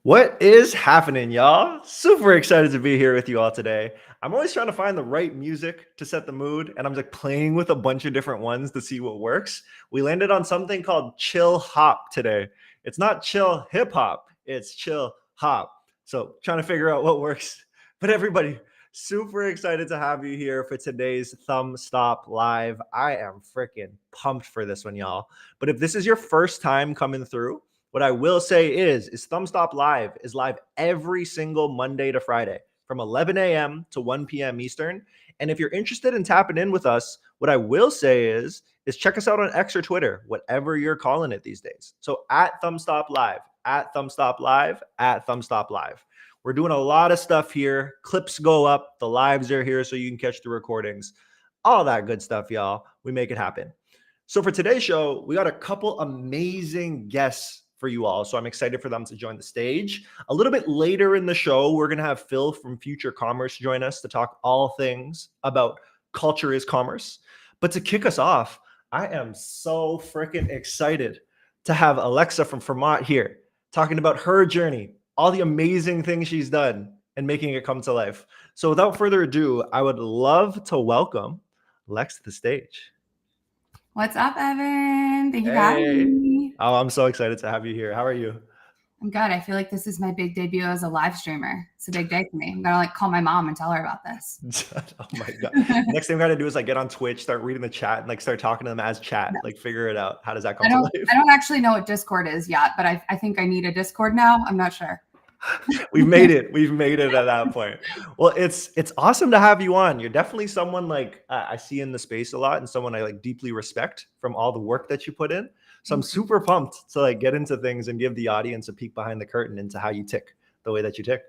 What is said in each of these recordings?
What is happening, y'all? Super excited to be here with you all today. I'm always trying to find the right music to set the mood, and I'm like playing with a bunch of different ones to see what works. We landed on something called chill hop today. It's not chill hip hop, it's chill hop. So, trying to figure out what works. But everybody, super excited to have you here for today's Thumbstop Live. I am freaking pumped for this one, y'all. But if this is your first time coming through, what I will say is Thumbstop Live is live every single Monday to Friday from 11 a.m. to 1 p.m. Eastern. And if you're interested in tapping in with us, what I will say is check us out on X or Twitter, whatever you're calling it these days. So at Thumbstop Live, at Thumbstop Live, at Thumbstop Live. We're doing a lot of stuff here. Clips go up. The lives are here so you can catch the recordings. All that good stuff, y'all. We make it happen. So for today's show, we got a couple amazing guests for you all. So I'm excited for them to join the stage. A little bit later in the show, we're going to have Phil from Future Commerce join us to talk all things about culture is commerce. But to kick us off, I am so freaking excited to have Alexa from Fermat here talking about her journey, all the amazing things she's done and making it come to life. So without further ado, I would love to welcome Lex to the stage. What's up, Evan? Thank you for having me. Oh, I'm so excited to have you here. How are you? I'm good. I feel like this is my big debut as a live streamer. It's a big day for me. I'm gonna call my mom and tell her about this. Oh my god! Next thing we gotta do is get on Twitch, start reading the chat, and start talking to them as chat. Figure it out. How does that come to life? I don't actually know what Discord is yet, but I think I need a Discord now. I'm not sure. We've made it. We've made it at that point. Well, it's awesome to have you on. You're definitely someone I see in the space a lot, and someone I deeply respect from all the work that you put in. So I'm super pumped to get into things and give the audience a peek behind the curtain into how you tick the way that you tick.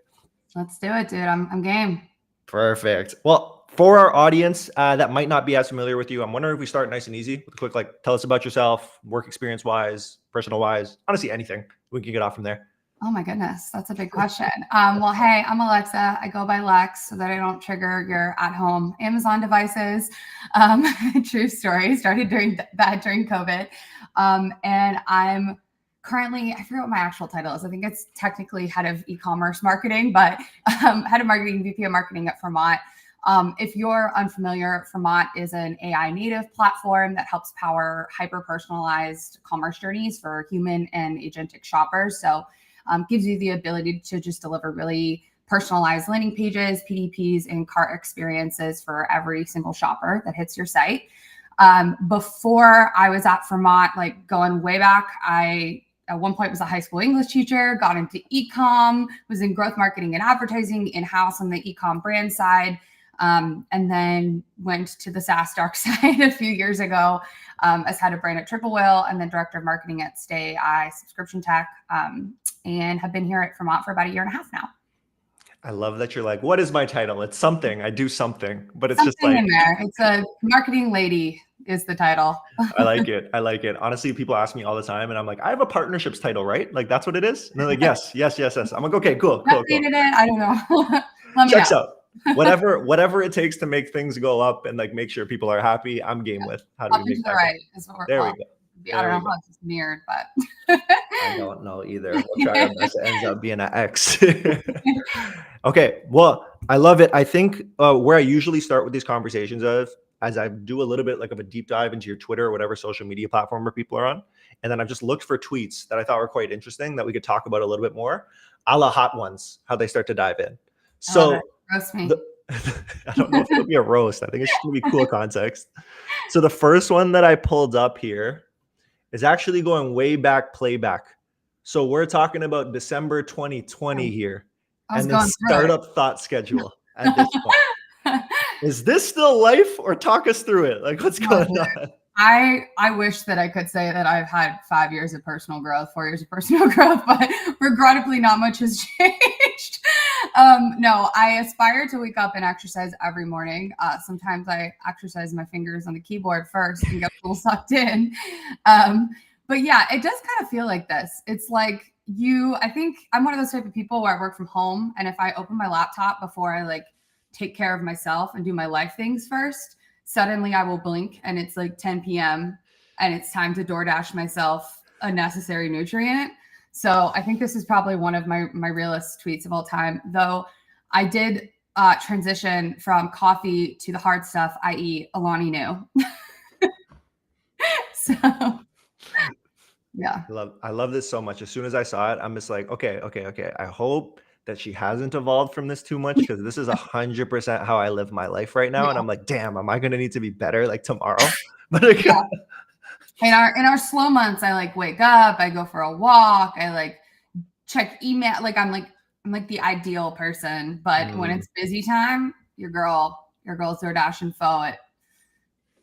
Let's do it, dude. I'm game. Perfect. Well, for our audience that might not be as familiar with you, I'm wondering if we start nice and easy with a quick tell us about yourself, work experience wise, personal wise, honestly anything. We can get off from there. Oh my goodness, that's a big question. Well, hey, I'm Alexa. I go by Lex so that I don't trigger your at-home Amazon devices. True story. Started during COVID, and I'm currently, I forget what my actual title is. I think it's technically head of e-commerce marketing, but head of marketing, VP of marketing at Fermat. If you're unfamiliar, Fermat is an AI native platform that helps power hyper-personalized commerce journeys for human and agentic shoppers. So gives you the ability to just deliver really personalized landing pages, PDPs, and cart experiences for every single shopper that hits your site. Before I was at Fermat, going way back, I at one point was a high school English teacher, got into e-com, was in growth marketing and advertising in-house on the e-com brand side, and then went to the SaaS dark side a few years ago as head of brand at Triple Whale and then director of marketing at Stay AI Subscription Tech, and have been here at Fermat for about 1.5 years now. I love that you're what is my title? It's something. I do something, but it's something in there. It's a marketing lady is the title. I like it. I like it. Honestly, people ask me all the time and I'm I have a partnerships title, right? That's what it is. And they're yes. I'm okay, cool. It, I don't know. Checks out. Whatever it takes to make things go up and make sure people are happy, I'm game with. How do we make that? Right. Is what we're there we go. I don't know how it's mirrored, but I don't know either. We'll try our best. It ends up being an X. Okay. Well, I love it. I think where I usually start with these conversations as I do a little bit of a deep dive into your Twitter or whatever social media platform where people are on. And then I've just looked for tweets that I thought were quite interesting that we could talk about a little bit more, a la hot ones, how they start to dive in. So roast me. I don't know if it'll be a roast. I think it's just gonna be cool context. So the first one that I pulled up here is actually going way back playback. So we're talking about December 2020 here and the startup thought schedule at this point. Is this still life or talk us through it? What's going on? I wish that I could say that I've had 5 years of personal growth, 4 years of personal growth, but regrettably not much has changed. No, I aspire to wake up and exercise every morning. Sometimes I exercise my fingers on the keyboard first and get a little sucked in. But yeah, it does kind of feel like this. It's I think I'm one of those type of people where I work from home. And if I open my laptop before I take care of myself and do my life things first, suddenly I will blink and it's 10 p.m. and it's time to DoorDash myself a necessary nutrient. So I think this is probably one of my realest tweets of all time, though I did transition from coffee to the hard stuff, i.e. Alani Nu. So yeah. I love this so much. As soon as I saw it, I'm just like, okay. I hope that she hasn't evolved from this too much, because this is 100% how I live my life right now. Yeah. And I'm like, damn, am I going to need to be better like tomorrow? But like, Yeah. In our slow months, I like wake up, I go for a walk, I like check email. Like I'm like the ideal person. But when it's busy time, your girl's DoorDash and pho at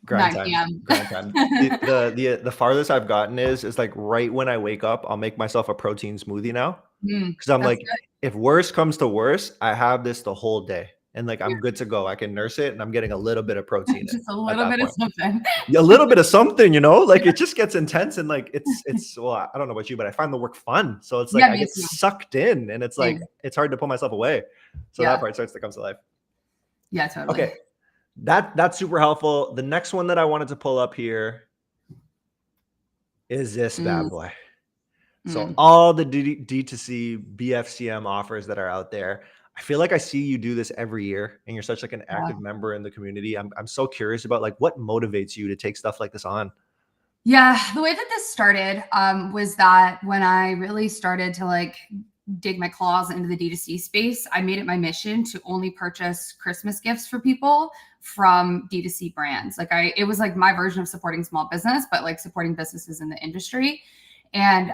grind 9 time. p.m. Grind time. The farthest I've gotten is like right when I wake up, I'll make myself a protein smoothie now. Because I'm like, good. if worse comes to worse, I have this the whole day. And like, I'm good to go. I can nurse it, and I'm getting a little bit of protein. Just a little bit of something. A little bit of something, like it just gets intense. And like, it's well, I don't know about you, but I find the work fun. So it's like, I get sucked in, and it's like, it's hard to pull myself away. So that part starts to come to life. Yeah, totally. Okay. That's super helpful. The next one that I wanted to pull up here is this bad boy. So all the D2C BFCM offers that are out there, I feel like I see you do this every year, and you're such like an active member in the community. I'm so curious about like what motivates you to take stuff like this on. Yeah, the way that this started was that when I really started to like dig my claws into the D2C space, I made it my mission to only purchase Christmas gifts for people from D2C brands. Like it was like my version of supporting small business, but like supporting businesses in the industry. And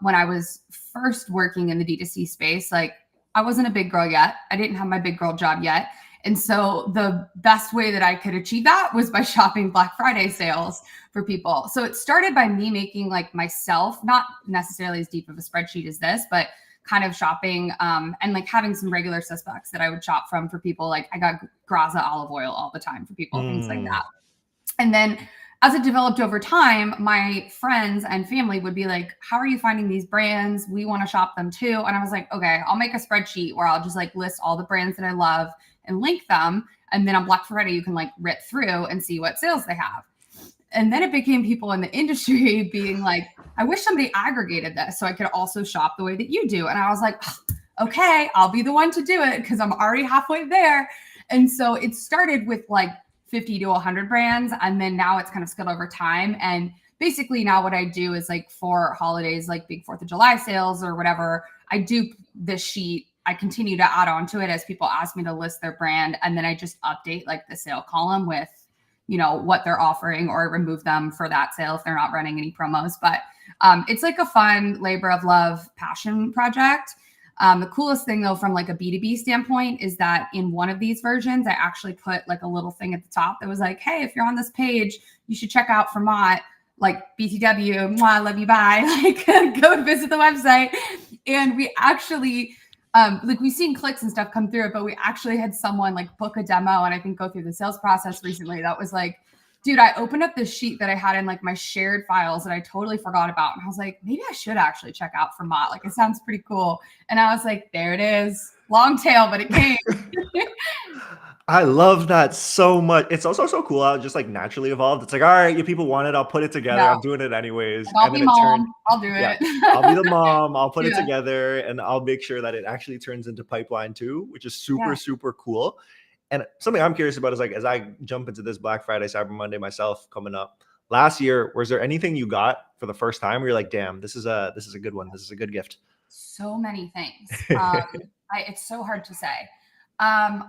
when I was first working in the D2C space, like I wasn't a big girl yet. I didn't have my big girl job yet. And so the best way that I could achieve that was by shopping Black Friday sales for people. So it started by me making like myself, not necessarily as deep of a spreadsheet as this, but kind of shopping and like having some regular suspects that I would shop from for people. Like I got Graza olive oil all the time for people, things like that. And then as it developed over time, my friends and family would be like, how are you finding these brands? We want to shop them too. And I was like, okay, I'll make a spreadsheet where I'll just like list all the brands that I love and link them. And then on Black Friday, you can like rip through and see what sales they have. And then it became people in the industry being like, I wish somebody aggregated this so I could also shop the way that you do. And I was like, okay, I'll be the one to do it because I'm already halfway there. And so it started with like 50 to 100 brands. And then now it's kind of scaled over time. And basically now what I do is like for holidays, like big 4th of July sales or whatever, I do this sheet. I continue to add on to it as people ask me to list their brand. And then I just update like the sale column with, what they're offering, or remove them for that sale if they're not running any promos. But it's like a fun labor of love passion project. The coolest thing though, from like a B2B standpoint, is that in one of these versions, I actually put like a little thing at the top that was like, hey, if you're on this page, you should check out Fermat, like BTW, mwah, love you, bye. Like go visit the website. And we actually, like we've seen clicks and stuff come through it, but we actually had someone like book a demo and I think go through the sales process recently. That was like, dude, I opened up this sheet that I had in like my shared files that I totally forgot about. And I was like, maybe I should actually check out Fermat. Like it sounds pretty cool. And I was like, there it is. Long tail, but it came. I love that so much. It's also so cool how it just like naturally evolved. It's like, all right, you people want it. I'll put it together. I'm doing it anyways. Like, I'll be mom. I'll do it. I'll be the mom. I'll put it together, and I'll make sure that it actually turns into pipeline too, which is super, super cool. And something I'm curious about is like, as I jump into this Black Friday, Cyber Monday myself coming up last year, was there anything you got for the first time where you're like, damn, this is a good one. This is a good gift. So many things. It's so hard to say.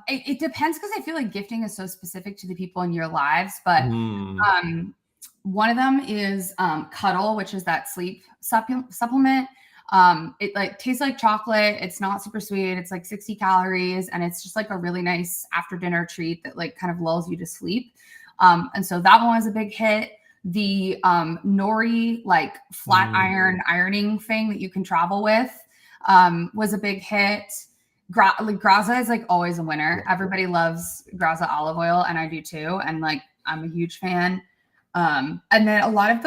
It depends, because I feel like gifting is so specific to the people in your lives. But one of them is Cuddle, which is that sleep supplement. It like tastes like chocolate. It's not super sweet. It's like 60 calories, and it's just like a really nice after dinner treat that like kind of lulls you to sleep. And so that one was a big hit. The Nori like flat iron ironing thing that you can travel with was a big hit. Graza is like always a winner. Everybody loves Graza olive oil, and I do too. And like I'm a huge fan. And then a lot of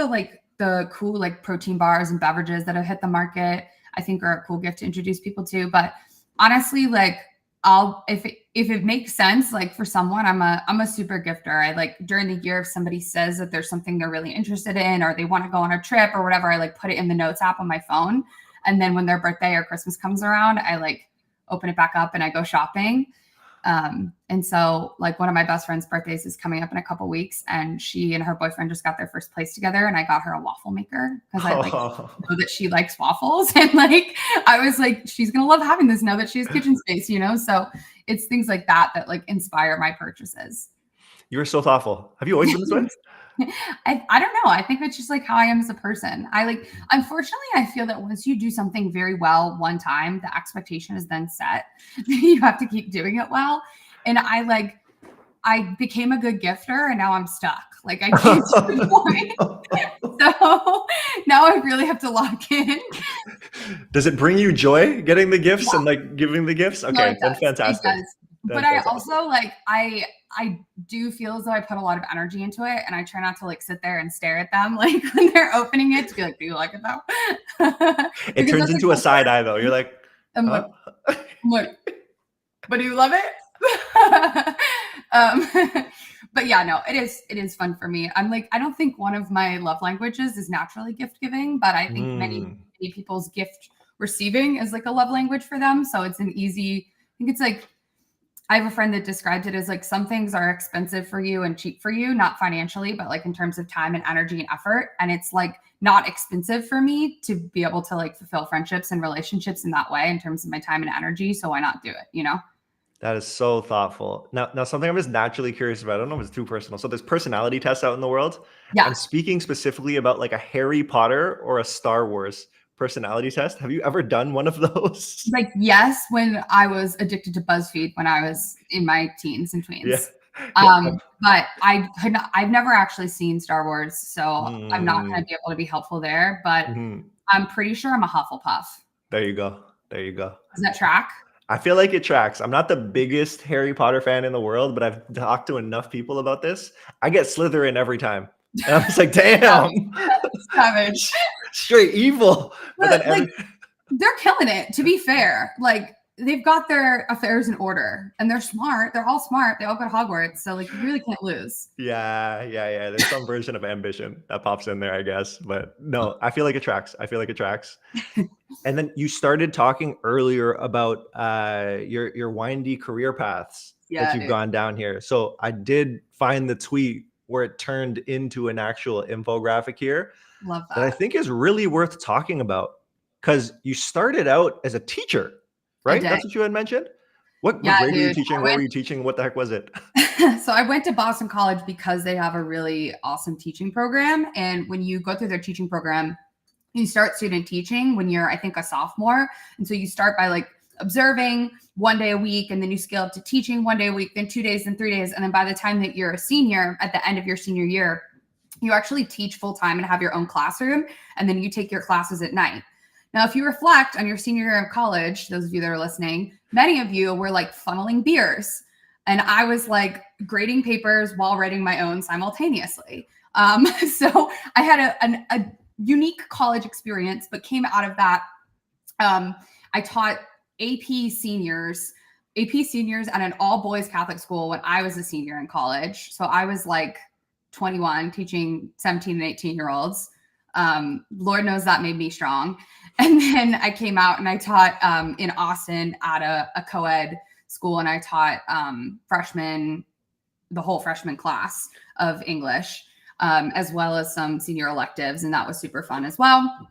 the cool like protein bars and beverages that have hit the market, I think are a cool gift to introduce people to. But honestly, like if it makes sense, like for someone, I'm a super gifter. I like during the year, if somebody says that there's something they're really interested in, or they want to go on a trip or whatever, I like put it in the notes app on my phone. And then when their birthday or Christmas comes around, I like open it back up and I go shopping. And so like one of my best friend's birthdays is coming up in a couple weeks, and she and her boyfriend just got their first place together, and I got her a waffle maker because I like know that she likes waffles. And like, I was like, she's going to love having this now that she has kitchen space, you know? So it's things like that that like inspire my purchases. You're so thoughtful. Have you always been this way? I don't know. I think it's just like how I am as a person. I like, unfortunately, I feel that once you do something very well one time, the expectation is then set. You have to keep doing it well. And I became a good gifter, and now I'm stuck. Like I can't do the point. So now I really have to lock in. Does it bring you joy getting the gifts and like giving the gifts? Okay, No, that's fantastic. It does. But I also like, I do feel as though I put a lot of energy into it, and I try not to like sit there and stare at them like when they're opening it to be like, do you like it though? It turns into a side eye though. You're like, I'm like, but do you love it? But yeah, no, it is fun for me. I'm like, I don't think one of my love languages is naturally gift giving, but I think many people's gift receiving is like a love language for them. So it's an easy, I think it's like, I have a friend that described it as like some things are expensive for you and cheap for you, not financially, but like in terms of time and energy and effort. And it's like not expensive for me to be able to like fulfill friendships and relationships in that way in terms of my time and energy. So why not do it, you know? that is so thoughtful. Now something I'm just naturally curious about. I don't know if it's too personal. So there's personality tests out in the world. Yeah. And speaking specifically about like a Harry Potter or a Star Wars personality test, have you ever done one of those? Like, yes, when I was addicted to BuzzFeed when I was in my teens and tweens. Yeah. But I've never actually seen Star Wars, so I'm not going to be able to be helpful there. But I'm pretty sure I'm a Hufflepuff. There you go. There you go. Does that track? I feel like it tracks. I'm not the biggest Harry Potter fan in the world, but I've talked to enough people about this. I get Slytherin every time. And I'm just like, damn. Savage. Straight evil. But then like, they're killing it, to be fair. Like, they've got their affairs in order, and they're smart. They're all smart. They all go to Hogwarts. So like, you really can't lose. Yeah. There's some version of ambition that pops in there, I guess. But no, I feel like it tracks. And then you started talking earlier about your windy career paths that you've gone down here. So I did find the tweet where it turned into an actual infographic here. Love that. That I think is really worth talking about, because you started out as a teacher, right? That's what you had mentioned. What grade were you teaching? What were you teaching? What the heck was it? So I went to Boston College because they have a really awesome teaching program. And when you go through their teaching program, you start student teaching when you're, I think, a sophomore. And so you start by like observing 1 day a week, and then you scale up to teaching 1 day a week, then 2 days, then 3 days. And then by the time that you're a senior, at the end of your senior year, you actually teach full time and have your own classroom. And then you take your classes at night. Now, if you reflect on your senior year of college, those of you that are listening, many of you were like funneling beers. And I was like grading papers while writing my own simultaneously. So I had a unique college experience, but came out of that. I taught AP seniors at an all boys Catholic school when I was a senior in college. So I was like 21 teaching 17 and 18-year-olds. Lord knows that made me strong. And then I came out and I taught in Austin at a co-ed school, and I taught the whole freshman class of English, as well as some senior electives. And that was super fun as well.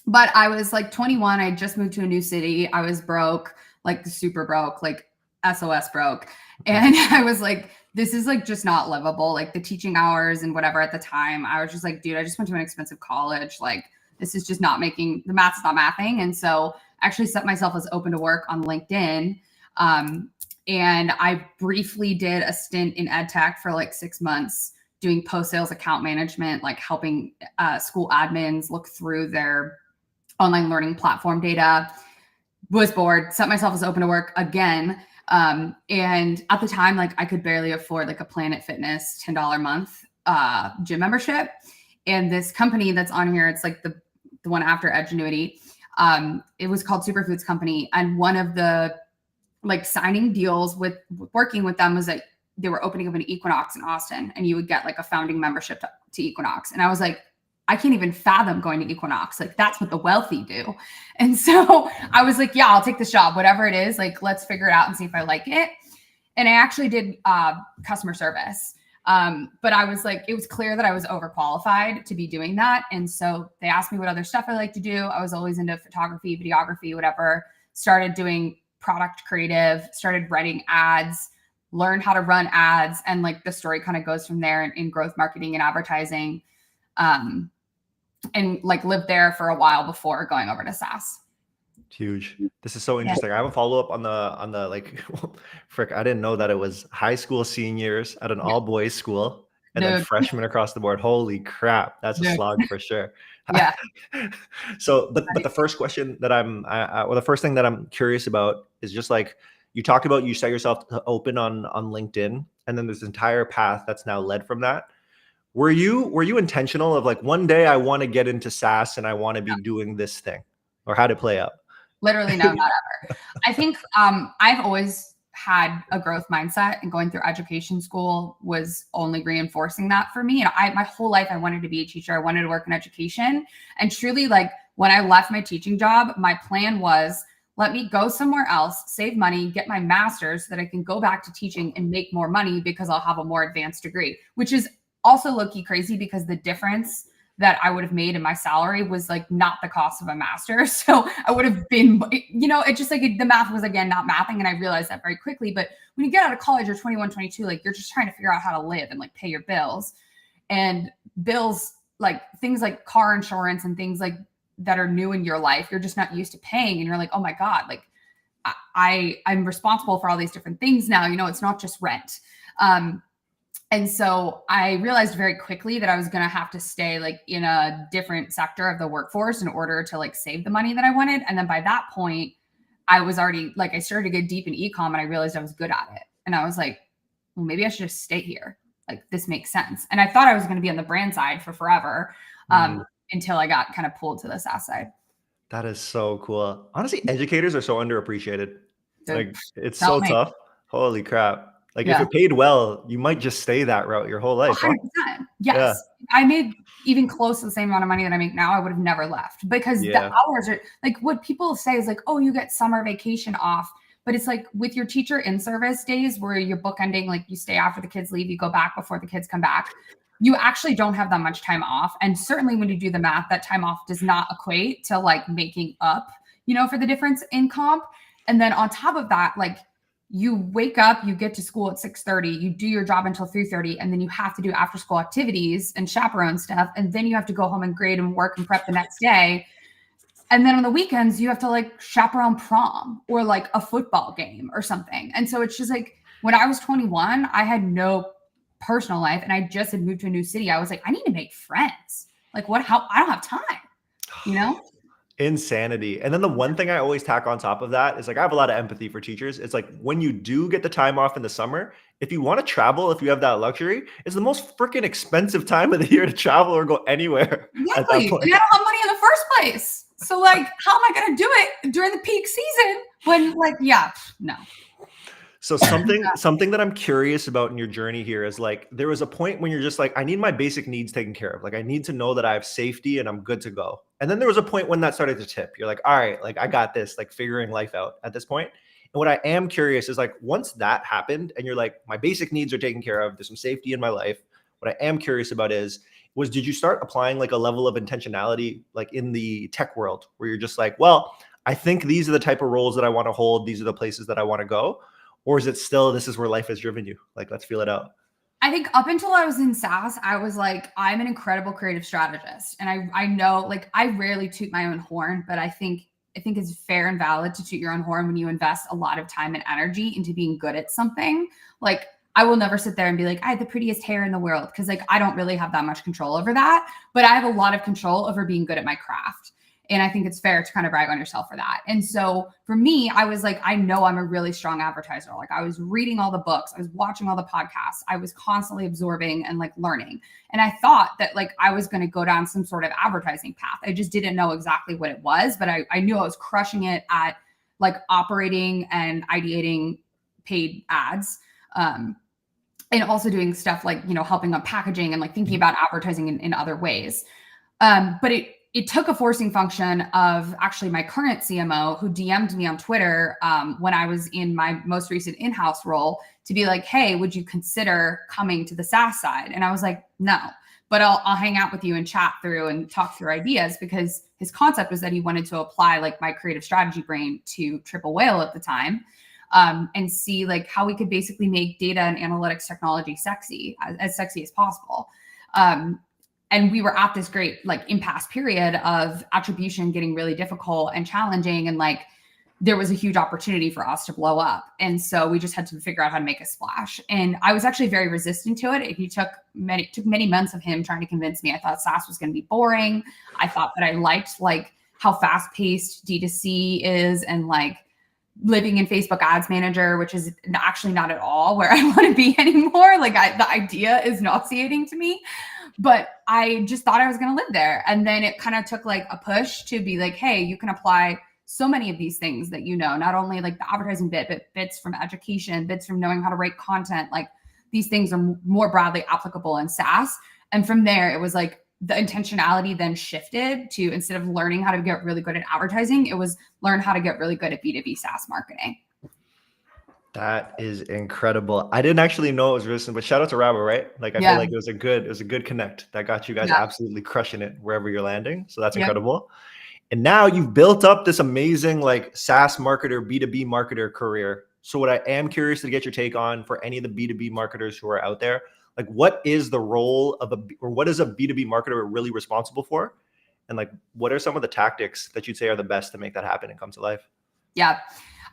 But I was like 21. I just moved to a new city. I was broke, like super broke, like SOS broke. And I was like, this is like just not livable. Like the teaching hours and whatever at the time, I was just like, dude, I just went to an expensive college. Like this is just not making, the math's not mathing. And so I actually set myself as open to work on LinkedIn. And I briefly did a stint in ed tech for like 6 months, doing post-sales account management, like helping school admins look through their online learning platform data. Was bored, set myself as open to work again. And at the time, like I could barely afford like a Planet Fitness $10 a month gym membership. And this company that's on here, it's like the one after Edgenuity. It was called Superfoods Company. And one of the like signing deals with working with them was that they were opening up an Equinox in Austin, and you would get like a founding membership to Equinox. And I was like, I can't even fathom going to Equinox. Like that's what the wealthy do. And so I was like, yeah, I'll take this job, whatever it is. Like, let's figure it out and see if I like it. And I actually did customer service. But I was like, it was clear that I was overqualified to be doing that. And so they asked me what other stuff I like to do. I was always into photography, videography, whatever. Started doing product creative, started writing ads, learned how to run ads. And like the story kind of goes from there in growth marketing and advertising. And like lived there for a while before going over to SaaS. Huge. This is so interesting. I have a follow-up on the like, frick, I didn't know that it was high school seniors at an all boys school and then freshmen across the board. Holy crap. That's a slog for sure. Yeah. So, but the first question that well, the first thing that I'm curious about is just like, you talked about, you set yourself open on LinkedIn, and then this entire path that's now led from that. Were you intentional of like, one day I want to get into SaaS and I want to be doing this thing, or how to play out? Literally, no, not ever. I think I've always had a growth mindset, and going through education school was only reinforcing that for me. And my whole life, I wanted to be a teacher. I wanted to work in education. And truly, like when I left my teaching job, my plan was, let me go somewhere else, save money, get my master's so that I can go back to teaching and make more money because I'll have a more advanced degree, which is also low-key crazy because the difference that I would have made in my salary was like not the cost of a master's. So I would have been, it just like the math was again not mathing. And I realized that very quickly. But when you get out of college, you're 21, 22, like you're just trying to figure out how to live and like pay your bills. And bills, like things like car insurance and things like that are new in your life, you're just not used to paying. And you're like, oh my God, like I'm responsible for all these different things now. It's not just rent. And so I realized very quickly that I was going to have to stay like in a different sector of the workforce in order to like save the money that I wanted. And then by that point, I was already like, I started to get deep in e-com and I realized I was good at it. And I was like, well, maybe I should just stay here. Like this makes sense. And I thought I was going to be on the brand side for forever until I got kind of pulled to the SaaS side. That is so cool. Honestly, educators are so underappreciated. Like it's Tell so me. tough. Holy crap. Like if it paid well, you might just stay that route your whole life. 100%. Huh? Yes. Yeah. I made even close to the same amount of money that I make now. I would have never left because the hours are like what people say is like, oh, you get summer vacation off. But it's like with your teacher in service days where you're bookending, like you stay after the kids leave, you go back before the kids come back. You actually don't have that much time off. And certainly when you do the math, that time off does not equate to like making up, for the difference in comp. And then on top of that, like you wake up, you get to school at 6:30, you do your job until 3:30, and then you have to do after school activities and chaperone stuff. And then you have to go home and grade and work and prep the next day. And then on the weekends, you have to like chaperone prom or like a football game or something. And so it's just like, when I was 21, I had no personal life and I just had moved to a new city. I was like, I need to make friends. Like how I don't have time, Insanity. And then the one thing I always tack on top of that is like, I have a lot of empathy for teachers. It's like when you do get the time off in the summer, if you want to travel, if you have that luxury, it's the most freaking expensive time of the year to travel or go anywhere. Exactly. And I don't have money in the first place. So like, how am I going to do it during the peak season when like, no. So something that I'm curious about in your journey here is like, there was a point when you're just like, I need my basic needs taken care of. Like I need to know that I have safety and I'm good to go. And then there was a point when that started to tip. You're like, all right, like I got this, like figuring life out at this point. And what I am curious is like, once that happened and you're like, my basic needs are taken care of, there's some safety in my life. What I am curious about did you start applying like a level of intentionality, like in the tech world where you're just like, well, I think these are the type of roles that I want to hold. These are the places that I want to go. Or is it still, this is where life has driven you? Like, let's feel it out. I think up until I was in SaaS, I was like, I'm an incredible creative strategist. And I know, like, I rarely toot my own horn, but I think it's fair and valid to toot your own horn when you invest a lot of time and energy into being good at something. Like, I will never sit there and be like, I have the prettiest hair in the world. Because like, I don't really have that much control over that, but I have a lot of control over being good at my craft. And I think it's fair to kind of brag on yourself for that. And so for me, I was like, I know I'm a really strong advertiser. Like I was reading all the books, I was watching all the podcasts, I was constantly absorbing and like learning. And I thought that like I was going to go down some sort of advertising path. I just didn't know exactly what it was, but I knew I was crushing it at like operating and ideating paid ads. And also doing stuff like, helping on packaging and like thinking about advertising in other ways. But it took a forcing function of actually my current CMO who DM'd me on Twitter when I was in my most recent in-house role to be like, hey, would you consider coming to the SaaS side? And I was like, no, but I'll hang out with you and chat through and talk through ideas, because his concept was that he wanted to apply like my creative strategy brain to Triple Whale at the time, and see like how we could basically make data and analytics technology sexy, as sexy as possible. And we were at this great like impasse period of attribution getting really difficult and challenging. And like, there was a huge opportunity for us to blow up. And so we just had to figure out how to make a splash. And I was actually very resistant to it. It took many months of him trying to convince me. I thought SaaS was going to be boring. I thought that I liked like how fast paced D2C is, and like living in Facebook Ads Manager, which is actually not at all where I want to be anymore. Like the idea is nauseating to me, but I just thought I was going to live there. And then it kind of took like a push to be like, hey, you can apply so many of these things that, not only like the advertising bit, but bits from education, bits from knowing how to write content. Like these things are more broadly applicable in SaaS. And from there, it was like the intentionality then shifted to, instead of learning how to get really good at advertising, it was learn how to get really good at B2B SaaS marketing. That is incredible. I didn't actually know it was recent, but shout out to Rabo, right? Like I feel like it was a good connect that got you guys absolutely crushing it wherever you're landing. So that's incredible. And now you've built up this amazing like SaaS marketer, B2B marketer career. So what I am curious to get your take on, for any of the B2B marketers who are out there, like what is the role of what is a B2B marketer really responsible for? And like, what are some of the tactics that you'd say are the best to make that happen and come to life? Yeah.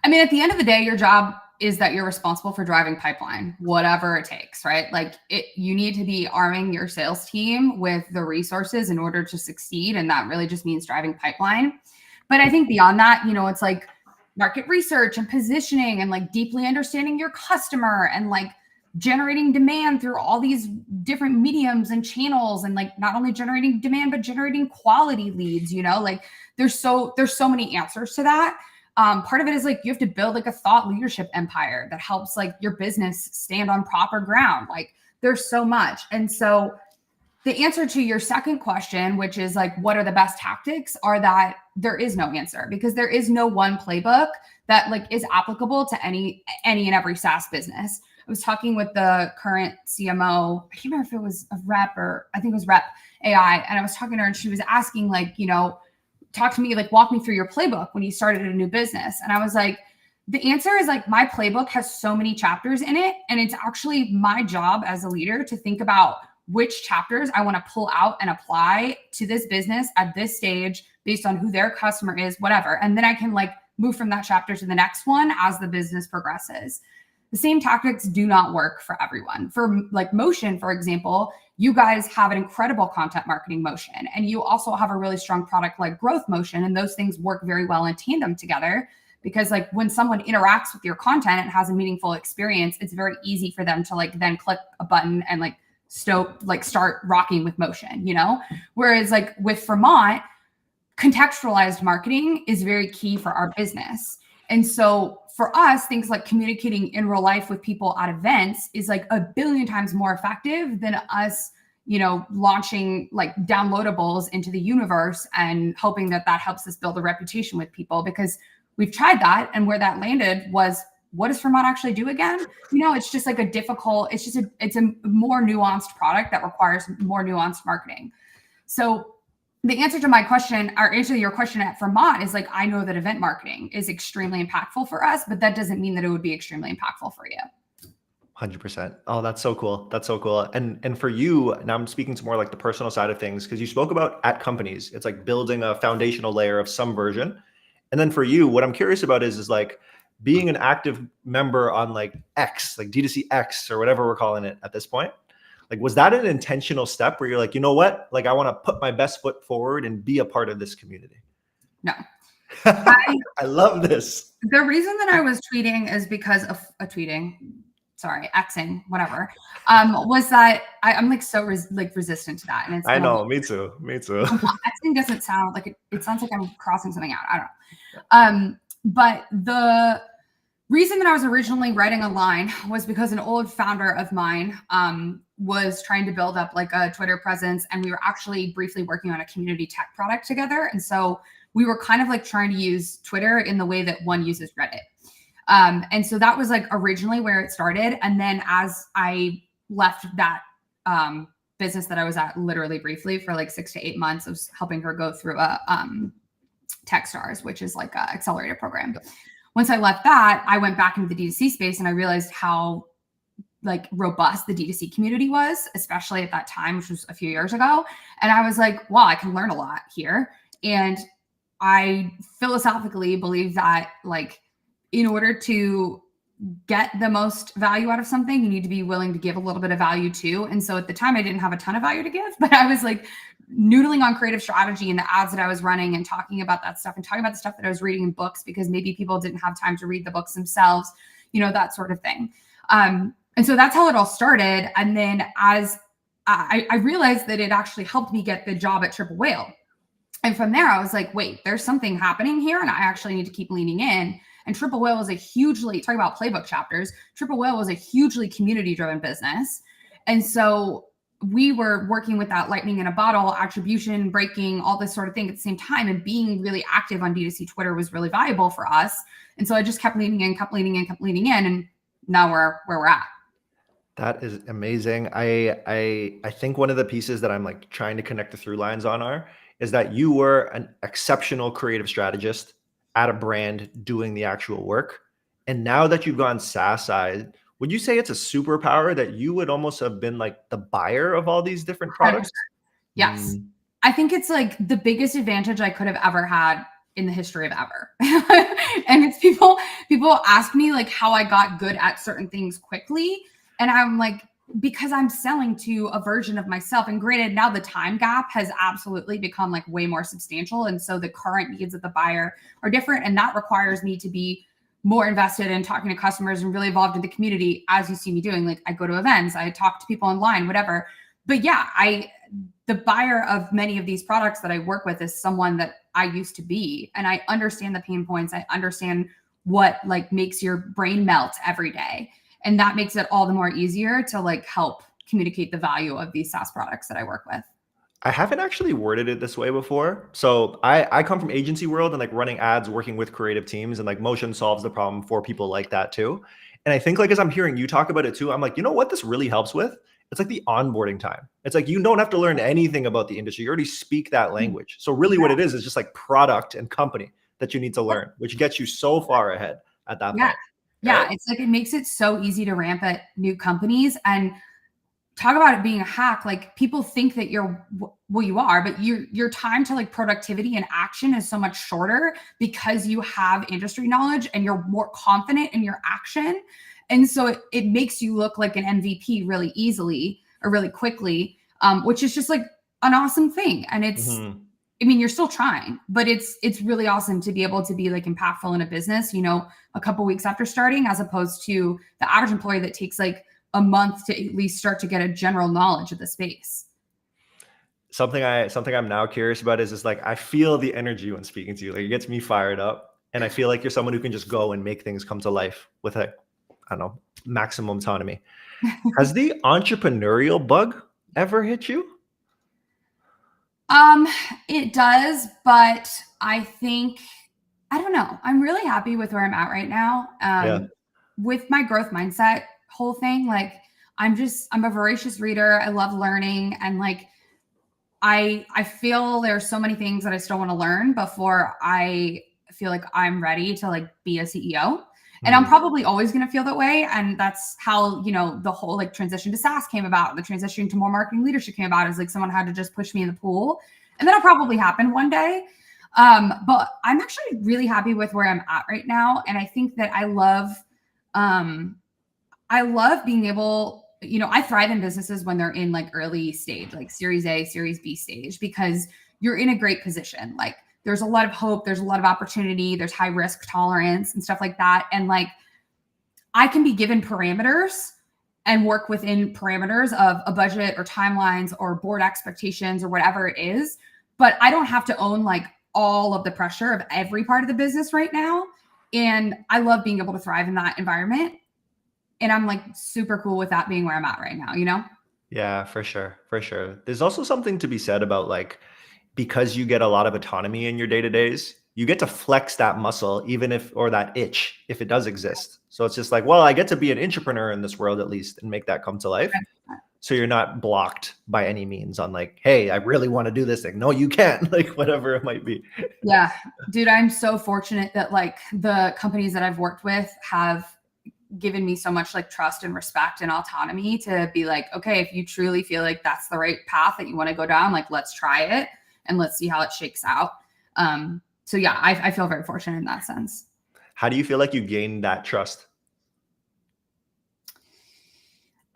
I mean, at the end of the day, your job is that you're responsible for driving pipeline, whatever it takes, right? Like you need to be arming your sales team with the resources in order to succeed. And that really just means driving pipeline. But I think beyond that, it's like market research and positioning and like deeply understanding your customer and like generating demand through all these different mediums and channels, and like not only generating demand, but generating quality leads, like there's so many answers to that. Part of it is like you have to build like a thought leadership empire that helps like your business stand on proper ground. Like there's so much. And so the answer to your second question, which is like, what are the best tactics, are that there is no answer, because there is no one playbook that like is applicable to any and every SaaS business. I was talking with the current CMO. I can't remember if it was a rep, or I think it was rep AI. And I was talking to her and she was asking like, talk to me, like walk me through your playbook when you started a new business. And I was like, the answer is like, my playbook has so many chapters in it. And it's actually my job as a leader to think about which chapters I want to pull out and apply to this business at this stage based on who their customer is, whatever. And then I can like move from that chapter to the next one as the business progresses. The same tactics do not work for everyone. For like motion, for example, you guys have an incredible content marketing motion, and you also have a really strong product like growth motion. And those things work very well in tandem together, because like when someone interacts with your content and has a meaningful experience, it's very easy for them to like then click a button and like start rocking with motion, Whereas like with Fermat, contextualized marketing is very key for our business. And so for us, things like communicating in real life with people at events is like 1 billion times more effective than us, launching like downloadables into the universe and hoping that helps us build a reputation with people, because we've tried that. And where that landed was, what does Fermat actually do again? It's just like it's a more nuanced product that requires more nuanced marketing. So the answer to my question, or answer to your question at Fermat, is like, I know that event marketing is extremely impactful for us, but that doesn't mean that it would be extremely impactful for you. 100%. Oh, that's so cool. That's so cool. And for you, now I'm speaking to more like the personal side of things, because you spoke about at companies, it's like building a foundational layer of some version. And then for you, what I'm curious about is like being an active member on like X, like D2C X or whatever we're calling it at this point. Like, was that an intentional step where you're like, you know what? Like, I want to put my best foot forward and be a part of this community? No. I love this. The reason that I was tweeting is because of Xing, whatever, was that I'm like so resistant to that. And it's I know, me too. Xing doesn't sound like it sounds like I'm crossing something out. I don't know. But the reason that I was originally writing a line was because an old founder of mine was trying to build up like a Twitter presence, and we were actually briefly working on a community tech product together. And so we were kind of like trying to use Twitter in the way that one uses Reddit. And so that was like originally where it started. And then as I left that business that I was at literally briefly for like 6 to 8 months, I was helping her go through a TechStars, which is like an accelerator program. Once I left that, I went back into the D2C space, and I realized how like robust the D2C community was, especially at that time, which was a few years ago. And I was like, wow, I can learn a lot here. And I philosophically believe that like in order to get the most value out of something, you need to be willing to give a little bit of value too. And so at the time I didn't have a ton of value to give, but I was like noodling on creative strategy and the ads that I was running and talking about that stuff and talking about the stuff that I was reading in books because maybe people didn't have time to read the books themselves, you know, that sort of thing. And so that's how it all started. And then as I realized that it actually helped me get the job at Triple Whale. And from there, I was like, wait, there's something happening here. And I actually need to keep leaning in. And Triple Whale was a hugely, talking about playbook chapters, Triple Whale was a hugely community-driven business. And so we were working with that lightning in a bottle, attribution, breaking, all this sort of thing at the same time. And being really active on D2C Twitter was really valuable for us. And so I just kept leaning in, kept leaning in, kept leaning in. And now we're where we're at. That is amazing. I think one of the pieces that I'm like trying to connect the through lines on is that you were an exceptional creative strategist at a brand doing the actual work. And now that you've gone SaaS side, would you say it's a superpower that you would almost have been like the buyer of all these different products? 100%. Yes. I think it's like the biggest advantage I could have ever had in the history of ever. And it's people ask me like how I got good at certain things quickly. And I'm like, because I'm selling to a version of myself. And granted, now the time gap has absolutely become like way more substantial. And so the current needs of the buyer are different. And that requires me to be more invested in talking to customers and really involved in the community, as you see me doing. Like I go to events, I talk to people online, whatever. But yeah, the buyer of many of these products that I work with is someone that I used to be. And I understand the pain points. I understand what like makes your brain melt every day. And that makes it all the more easier to like help communicate the value of these SaaS products that I work with. I haven't actually worded it this way before. So I come from agency world and like running ads, working with creative teams, and like Motion solves the problem for people like that too. And I think like as I'm hearing you talk about it too, I'm like, you know what this really helps with? It's like the onboarding time. It's like you don't have to learn anything about the industry. You already speak that language. So really what it is just like product and company that you need to learn, which gets you so far ahead at that point. Yeah, right? it's like it makes it so easy to ramp at new companies. And talk about it being a hack. Like people think that you are, but your time to like productivity and action is so much shorter because you have industry knowledge and you're more confident in your action. And so it makes you look like an MVP really easily or really quickly, which is just like an awesome thing. And it's, I mean, you're still trying, but it's really awesome to be able to be like impactful in a business, you know, a couple weeks after starting, as opposed to the average employee that takes like a month to at least start to get a general knowledge of the space. Something I'm now curious about is like, I feel the energy when speaking to you. Like it gets me fired up. And I feel like you're someone who can just go and make things come to life with a, I don't know, maximum autonomy. Has the entrepreneurial bug ever hit you? It does, but I think, I don't know. I'm really happy with where I'm at right now. With my growth mindset whole thing, like I'm a voracious reader. I love learning. And like, I feel there's so many things that I still want to learn before I feel like I'm ready to like be a CEO. And I'm probably always going to feel that way. And that's how, you know, the whole like transition to SaaS came about. The transition to more marketing leadership came about, is like someone had to just push me in the pool, and that'll probably happen one day. But I'm actually really happy with where I'm at right now. And I think that I love being able, you know, I thrive in businesses when they're in like early stage, like Series A, Series B stage, because you're in a great position. Like there's a lot of hope, there's a lot of opportunity, there's high risk tolerance and stuff like that. And like, I can be given parameters and work within parameters of a budget or timelines or board expectations or whatever it is. But I don't have to own like all of the pressure of every part of the business right now. And I love being able to thrive in that environment. And I'm like super cool with that being where I'm at right now, you know? Yeah, for sure. For sure. There's also something to be said about like, because you get a lot of autonomy in your day to days, you get to flex that muscle, even if, or that itch, if it does exist. So it's just like, well, I get to be an entrepreneur in this world at least and make that come to life. So you're not blocked by any means on like, hey, I really want to do this thing. No, you can't, like whatever it might be. Yeah, dude, I'm so fortunate that like the companies that I've worked with have given me so much like trust and respect and autonomy to be like, okay, if you truly feel like that's the right path that you want to go down, like let's try it and let's see how it shakes out. So yeah, I feel very fortunate in that sense. How do you feel like you gained that trust?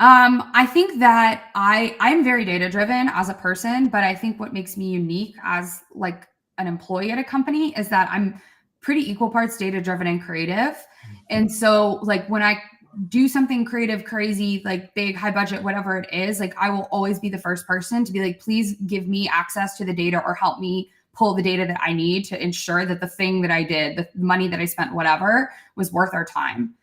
I think that I'm very data driven as a person, but I think what makes me unique as like an employee at a company is that I'm pretty equal parts data driven and creative. And so like when I do something creative, crazy, like big, high budget, whatever it is, like I will always be the first person to be like, please give me access to the data or help me pull the data that I need to ensure that the thing that I did, the money that I spent, whatever, was worth our time.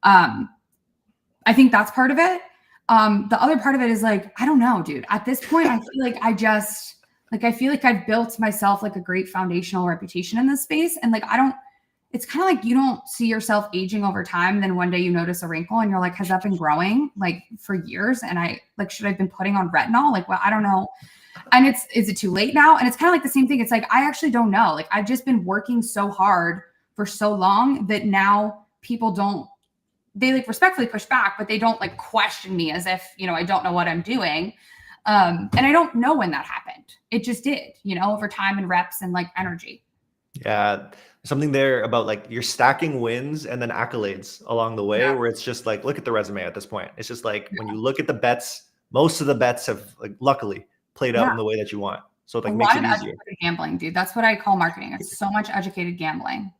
I think that's part of it. The other part of it is like, I don't know, dude. At this point, I feel like I feel like I've built myself like a great foundational reputation in this space. And like, it's kind of like you don't see yourself aging over time. Then one day you notice a wrinkle and you're like, has that been growing like for years? And I like, should I have been putting on retinol? Like, well, I don't know. And is it too late now? And it's kind of like the same thing. It's like, I actually don't know. Like, I've just been working so hard for so long that now people they like respectfully push back, but they don't like question me as if, I don't know what I'm doing. And I don't know when that happened. It just did, over time and reps and like energy. Yeah. Something there about like you're stacking wins and then accolades along the way, Yeah. where it's just like, look at the resume at this point. It's just like when you look at the bets, most of the bets have like luckily played out in the way that you want. So it like A makes lot it of easier. educated gambling, dude. That's what I call marketing. It's so much educated gambling.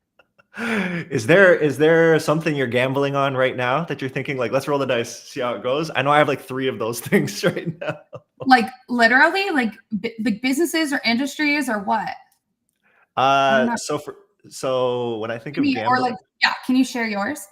Is there something you're gambling on right now that you're thinking like, let's roll the dice, see how it goes? I know I have like 3 of those things right now. Like literally, like businesses or industries or what? I don't know. So when I think of Or gambling, like, yeah, can you share yours?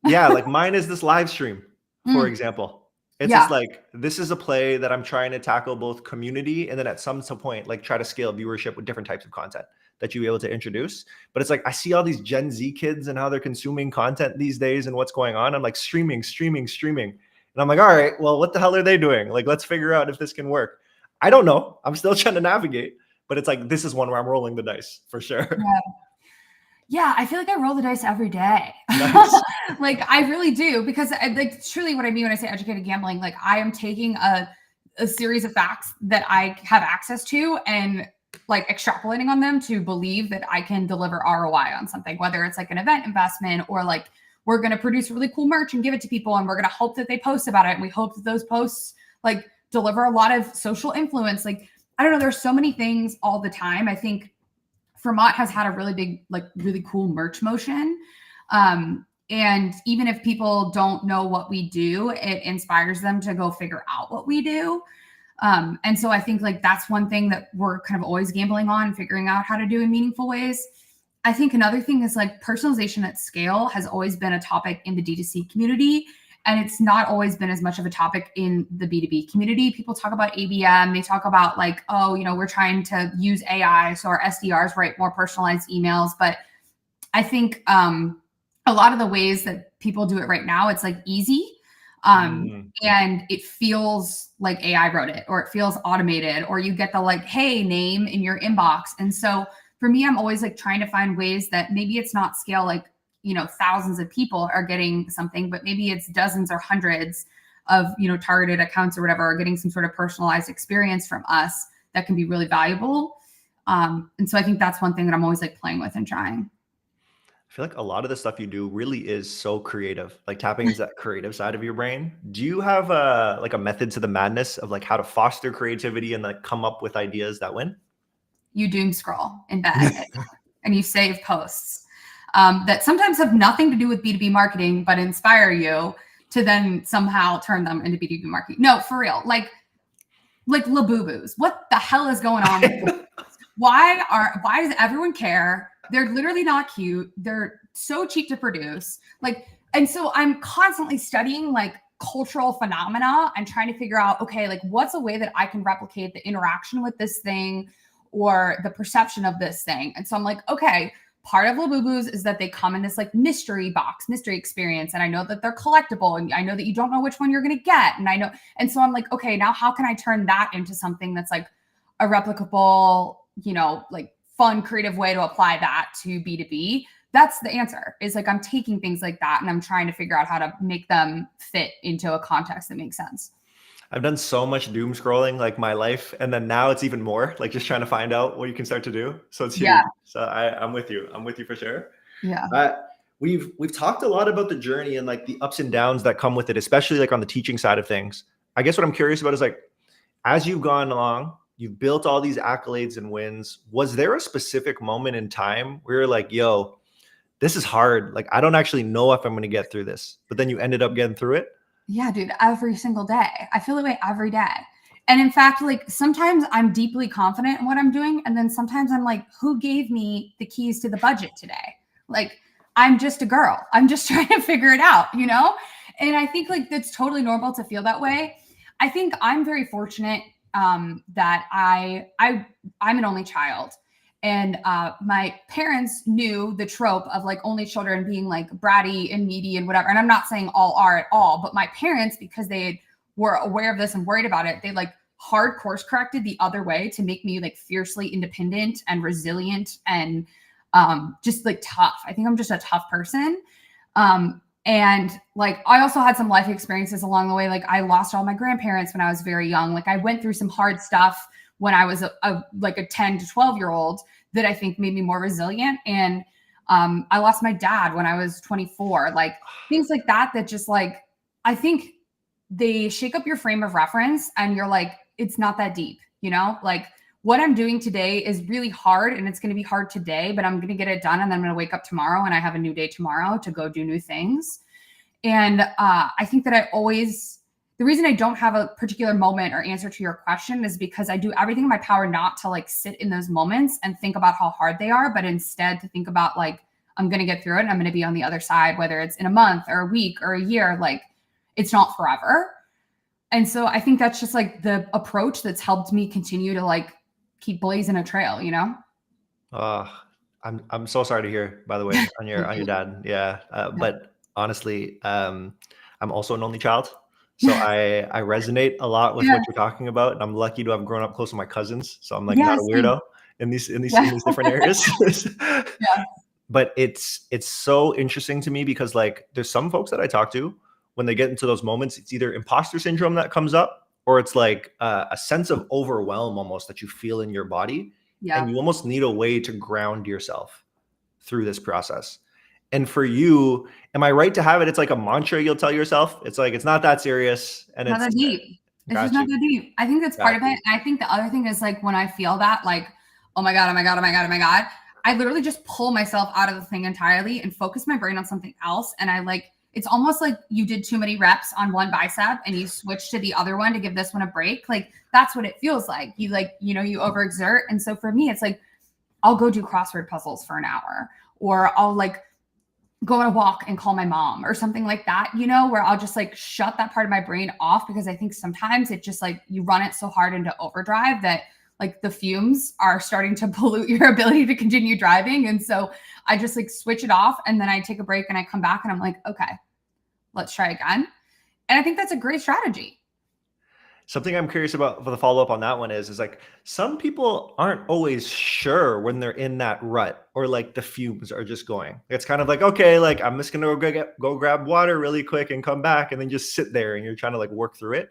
yeah, like mine is this live stream, for Mm, example. It's just yeah. like, this is a play that I'm trying to tackle both community and then at some point, like try to scale viewership with different types of content that you're able to introduce. But it's like, I see all these Gen Z kids and how they're consuming content these days and what's going on. I'm like, streaming. And I'm like, all right, well, what the hell are they doing? Like, let's figure out if this can work. I don't know. I'm still trying to navigate, but it's like, this is one where I'm rolling the dice for sure. Yeah. Yeah, I feel like I roll the dice every day. Nice. Like I really do, because like truly what I mean when I say educated gambling, like I am taking a series of facts that I have access to and like extrapolating on them to believe that I can deliver ROI on something, whether it's like an event investment or like we're going to produce really cool merch and give it to people and we're going to hope that they post about it. And we hope that those posts like deliver a lot of social influence. Like, I don't know, there's so many things all the time. I think Fermat has had a really big, like really cool merch motion. And even if people don't know what we do, it inspires them to go figure out what we do. And so I think like that's one thing that we're kind of always gambling on, figuring out how to do in meaningful ways. I think another thing is like personalization at scale has always been a topic in the D2C community. And it's not always been as much of a topic in the B2B community. People talk about ABM. They talk about like, oh, we're trying to use AI so our SDRs write more personalized emails. But I think a lot of the ways that people do it right now, it's like easy. And it feels like AI wrote it, or it feels automated, or you get the like, hey, name in your inbox. And so for me, I'm always like trying to find ways that maybe it's not scale like, thousands of people are getting something, but maybe it's dozens or hundreds of, targeted accounts or whatever are getting some sort of personalized experience from us that can be really valuable. And so I think that's one thing that I'm always like playing with and trying. I feel like a lot of the stuff you do really is so creative, like tapping into that creative side of your brain. Do you have like a method to the madness of like how to foster creativity and like come up with ideas that win? You doom scroll in bed and you save posts that sometimes have nothing to do with B2B marketing, but inspire you to then somehow turn them into B2B marketing. No, for real. Like Labubu's. What the hell is going on? Why does everyone care? They're literally not cute. They're so cheap to produce. Like, and so I'm constantly studying like cultural phenomena and trying to figure out, okay, like what's a way that I can replicate the interaction with this thing or the perception of this thing. And so I'm like, okay, part of Labubus is that they come in this like mystery box, mystery experience. And I know that they're collectible and I know that you don't know which one you're going to get. And I know, and so I'm like, okay, now how can I turn that into something that's like a replicable, you know, like fun, creative way to apply that to B2B? That's the answer, is like I'm taking things like that and I'm trying to figure out how to make them fit into a context that makes sense. I've done so much doom scrolling like my life, and then now it's even more like just trying to find out what you can start to do. So it's huge. Yeah. So I'm with you. I'm with you for sure. Yeah. We've talked a lot about the journey and like the ups and downs that come with it, especially like on the teaching side of things. I guess what I'm curious about is like, as you've gone along, you've built all these accolades and wins. Was there a specific moment in time where you're like, yo, this is hard. Like, I don't actually know if I'm going to get through this, but then you ended up getting through it? Yeah, dude, every single day. I feel that way every day. And in fact, like sometimes I'm deeply confident in what I'm doing. And then sometimes I'm like, who gave me the keys to the budget today? Like, I'm just a girl. I'm just trying to figure it out, you know? And I think like that's totally normal to feel that way. I think I'm very fortunate that I'm an only child. And my parents knew the trope of like only children being like bratty and needy and whatever. And I'm not saying all are at all, but my parents, because they were aware of this and worried about it, they like hard course corrected the other way to make me like fiercely independent and resilient and just like tough. I think I'm just a tough person. And like, I also had some life experiences along the way. Like I lost all my grandparents when I was very young. Like I went through some hard stuff when I was like a 10 to 12-year-old that I think made me more resilient. And I lost my dad when I was 24, like things like that just like, I think they shake up your frame of reference and you're like, it's not that deep, you know, like what I'm doing today is really hard and it's going to be hard today, but I'm going to get it done. And then I'm going to wake up tomorrow and I have a new day tomorrow to go do new things. And I think that the reason I don't have a particular moment or answer to your question is because I do everything in my power not to like sit in those moments and think about how hard they are, but instead to think about like, I'm going to get through it and I'm going to be on the other side, whether it's in a month or a week or a year, like it's not forever. And so I think that's just like the approach that's helped me continue to like keep blazing a trail, you know? I'm so sorry to hear, by the way, on your dad. Yeah. But honestly, I'm also an only child. So I resonate a lot with what you're talking about. And I'm lucky to have grown up close to my cousins. So I'm like not a weirdo in these different areas. But it's so interesting to me because like there's some folks that I talk to when they get into those moments, it's either imposter syndrome that comes up or it's like a sense of overwhelm almost that you feel in your body. Yeah. And you almost need a way to ground yourself through this process. And for you, am I right to have it? It's like a mantra you'll tell yourself. It's like, it's not that serious. And not that deep. It's just not that deep. I think that's part of it. And I think the other thing is like, when I feel that like, oh my God, oh my God, oh my God, oh my God, I literally just pull myself out of the thing entirely and focus my brain on something else. And I like, it's almost like you did too many reps on one bicep and you switch to the other one to give this one a break. Like, that's what it feels like. You like, you know, you overexert. And so for me, it's like, I'll go do crossword puzzles for an hour, or I'll like go on a walk and call my mom or something like that, you know, where I'll just like shut that part of my brain off, because I think sometimes it just like you run it so hard into overdrive that like the fumes are starting to pollute your ability to continue driving. And so I just like switch it off and then I take a break and I come back and I'm like, okay, let's try again. And I think that's a great strategy. Something I'm curious about for the follow-up on that one is like some people aren't always sure when they're in that rut or like the fumes are just going. It's kind of like, okay, like I'm just going to go grab water really quick and come back and then just sit there and you're trying to like work through it.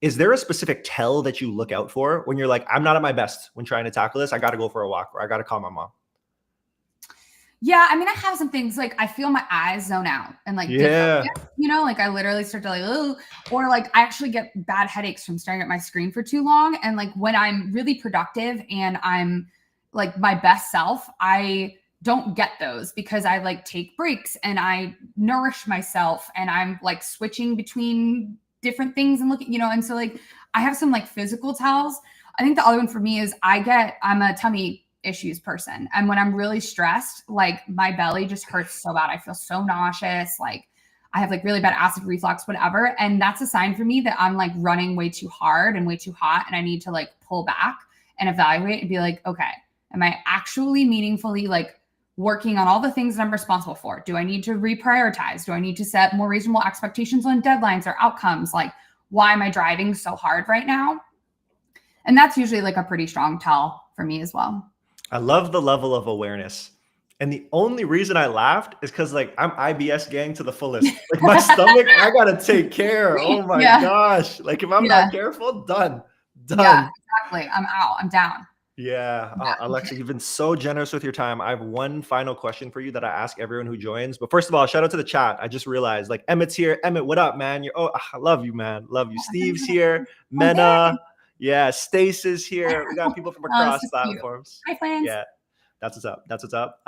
Is there a specific tell that you look out for when you're like, I'm not at my best when trying to tackle this? I got to go for a walk or I got to call my mom. Yeah, I mean, I have some things like I feel my eyes zone out and like, you know, like I literally start to like, oh, or like I actually get bad headaches from staring at my screen for too long. And like when I'm really productive and I'm like my best self, I don't get those because I like take breaks and I nourish myself and I'm like switching between different things and looking, you know, and so like I have some like physical tells. I think the other one for me is I'm a tummy issues person. And when I'm really stressed, like my belly just hurts so bad. I feel so nauseous. Like I have like really bad acid reflux, whatever. And that's a sign for me that I'm like running way too hard and way too hot. And I need to like pull back and evaluate and be like, okay, am I actually meaningfully like working on all the things that I'm responsible for? Do I need to reprioritize? Do I need to set more reasonable expectations on deadlines or outcomes? Like, why am I driving so hard right now? And that's usually like a pretty strong tell for me as well. I love the level of awareness. And the only reason I laughed is because like I'm IBS gang to the fullest. Like my stomach, I gotta take care. Oh my gosh. Like if I'm not careful, done. Yeah, exactly. I'm out. I'm down. Yeah. Alexa, you've been so generous with your time. I have one final question for you that I ask everyone who joins. But first of all, shout out to the chat. I just realized like Emmett's here. Emmett, what up, man? I love you, man. Love you. Steve's here. Mena. Yeah. Stace is here. We got people from across platforms. Hi, friends. Yeah. That's what's up. That's what's up.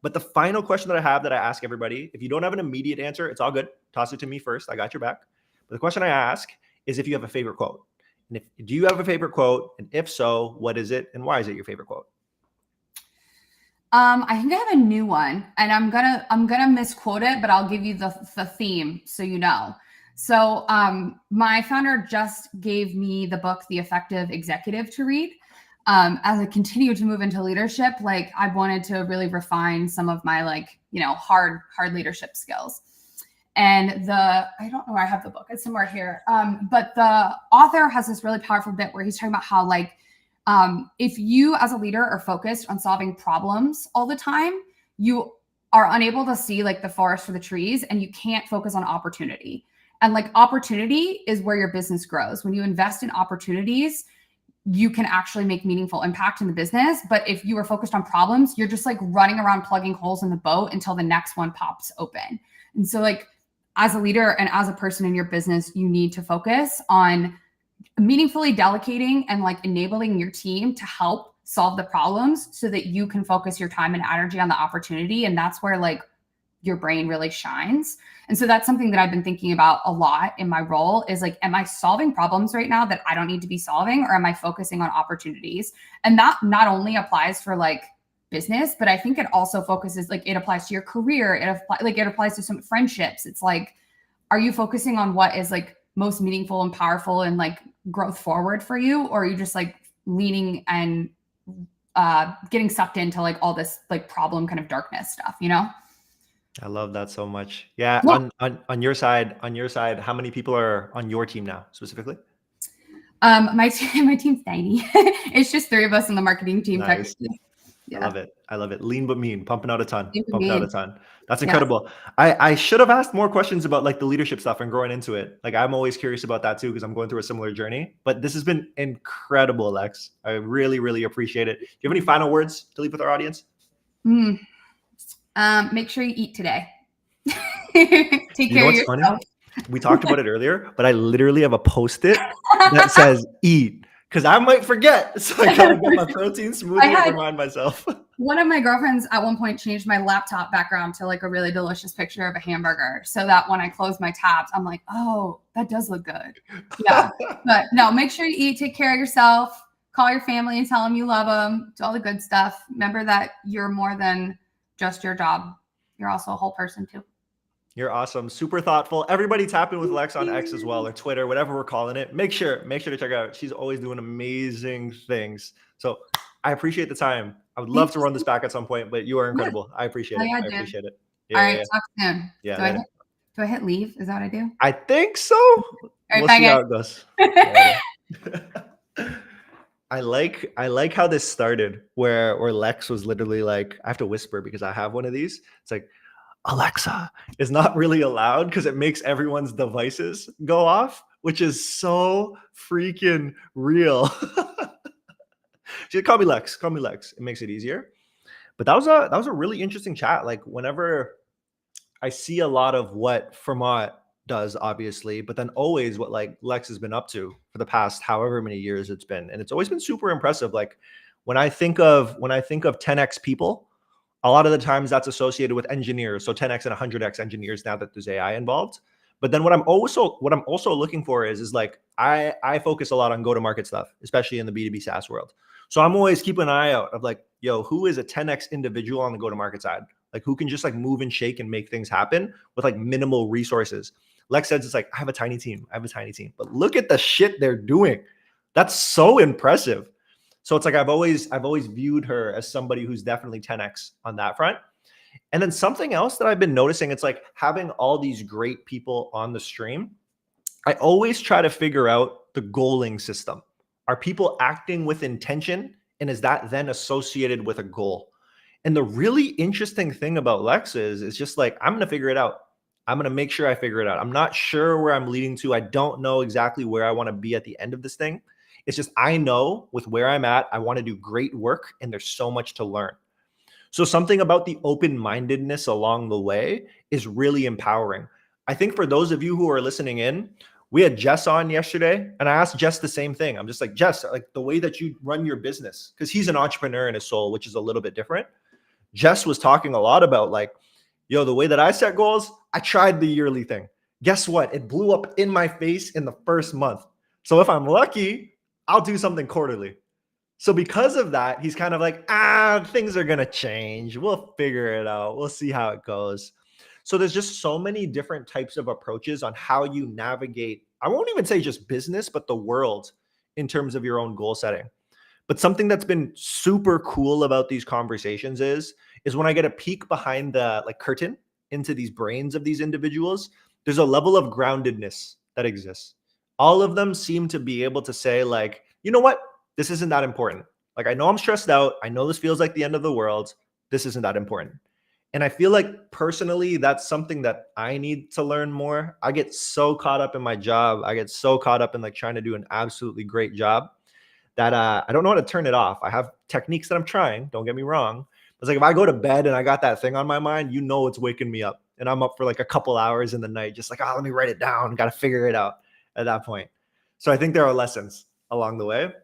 But the final question that I have that I ask everybody, if you don't have an immediate answer, it's all good. Toss it to me first. I got your back. But the question I ask is if you have a favorite quote. And do you have a favorite quote? And if so, what is it? And why is it your favorite quote? I think I have a new one, and I'm gonna misquote it, but I'll give you the theme so you know. So my founder just gave me the book, The Effective Executive, to read. As I continue to move into leadership, like I wanted to really refine some of my like, hard leadership skills. And I don't know where I have the book, it's somewhere here. But the author has this really powerful bit where he's talking about how like, if you as a leader are focused on solving problems all the time, you are unable to see like the forest for the trees, and you can't focus on opportunity. And like opportunity is where your business grows. When you invest in opportunities, you can actually make meaningful impact in the business. But if you are focused on problems, you're just like running around plugging holes in the boat until the next one pops open. And so like as a leader and as a person in your business, you need to focus on meaningfully delegating and like enabling your team to help solve the problems so that you can focus your time and energy on the opportunity. And that's where like your brain really shines. And so that's something that I've been thinking about a lot in my role is like, am I solving problems right now that I don't need to be solving, or am I focusing on opportunities? And that not only applies for like business, but I think it also focuses, like it applies to your career. It applies to some friendships. It's like, are you focusing on what is like most meaningful and powerful and like growth forward for you? Or are you just like leaning and getting sucked into like all this like problem kind of darkness stuff, I love that so much. Yeah. On your side, how many people are on your team now specifically? My team's tiny. It's just 3 of us in the marketing team. Nice. Yeah. I love it. Lean but mean, pumping out a ton. That's incredible. Yeah. I should have asked more questions about like the leadership stuff and growing into it. Like I'm always curious about that too, because I'm going through a similar journey. But this has been incredible, Alex. I really, really appreciate it. Do you have any final words to leave with our audience? Make sure you eat today. Take care of yourself. Funny? We talked about it earlier, but I literally have a Post-it that says eat, because I might forget. So I gotta get my protein smoothie and remind myself. One of my girlfriends at one point changed my laptop background to like a really delicious picture of a hamburger, so that when I close my tabs, I'm like, oh, that does look good. Yeah. But no, make sure you eat, take care of yourself, call your family and tell them you love them, do all the good stuff. Remember that you're more than just your job. You're also a whole person too. You're awesome. Super thoughtful. Everybody tap in with Lex on X as well, or Twitter, whatever we're calling it. Make sure to check out. She's always doing amazing things. So I appreciate the time. I would love to run this back at some point, but you are incredible. I appreciate it. I appreciate it. Yeah, all right. Talk soon. Yeah. Do I hit leave? Is that what I do? I think so. Right, we'll see how it goes. I like how this started where Lex was literally like, I have to whisper because I have one of these. It's like, Alexa is not really allowed because it makes everyone's devices go off, which is so freaking real. She said, call me Lex. It makes it easier. But that was a really interesting chat. Like whenever I see a lot of what Fermat does, obviously, but then always what like Lex has been up to for the past however many years it's been. And it's always been super impressive. Like when I think of 10x people, a lot of the times that's associated with engineers. So 10x and 100x engineers now that there's AI involved. But then what I'm also looking for is like, I focus a lot on go-to-market stuff, especially in the B2B SaaS world. So I'm always keeping an eye out of like, yo, who is a 10x individual on the go-to-market side? Like who can just like move and shake and make things happen with like minimal resources. Lex says it's like, I have a tiny team. I have a tiny team. But look at the shit they're doing. That's so impressive. So it's like I've always viewed her as somebody who's definitely 10x on that front. And then something else that I've been noticing, it's like having all these great people on the stream. I always try to figure out the goaling system. Are people acting with intention? And is that then associated with a goal? And the really interesting thing about Lex is just like, I'm going to figure it out. I'm going to make sure I figure it out. I'm not sure where I'm leading to. I don't know exactly where I want to be at the end of this thing. It's just, I know with where I'm at, I want to do great work and there's so much to learn. So something about the open-mindedness along the way is really empowering. I think for those of you who are listening in, we had Jess on yesterday and I asked Jess the same thing. I'm just like, Jess, like the way that you run your business, because he's an entrepreneur in his soul, which is a little bit different. Jess was talking a lot about like, yo, the way that I set goals, I tried the yearly thing. Guess what? It blew up in my face in the first month. So if I'm lucky, I'll do something quarterly. So because of that, he's kind of like, things are going to change. We'll figure it out. We'll see how it goes. So there's just so many different types of approaches on how you navigate. I won't even say just business, but the world in terms of your own goal setting. But something that's been super cool about these conversations is when I get a peek behind the like curtain into these brains of these individuals, there's a level of groundedness that exists. All of them seem to be able to say like, you know what? This isn't that important. Like, I know I'm stressed out. I know this feels like the end of the world. This isn't that important. And I feel like personally, that's something that I need to learn more. I get so caught up in my job. I get so caught up in like trying to do an absolutely great job that I don't know how to turn it off. I have techniques that I'm trying. Don't get me wrong. It's like if I go to bed and I got that thing on my mind, you know it's waking me up. And I'm up for like a couple hours in the night, just like, let me write it down. Got to figure it out at that point. So I think there are lessons along the way.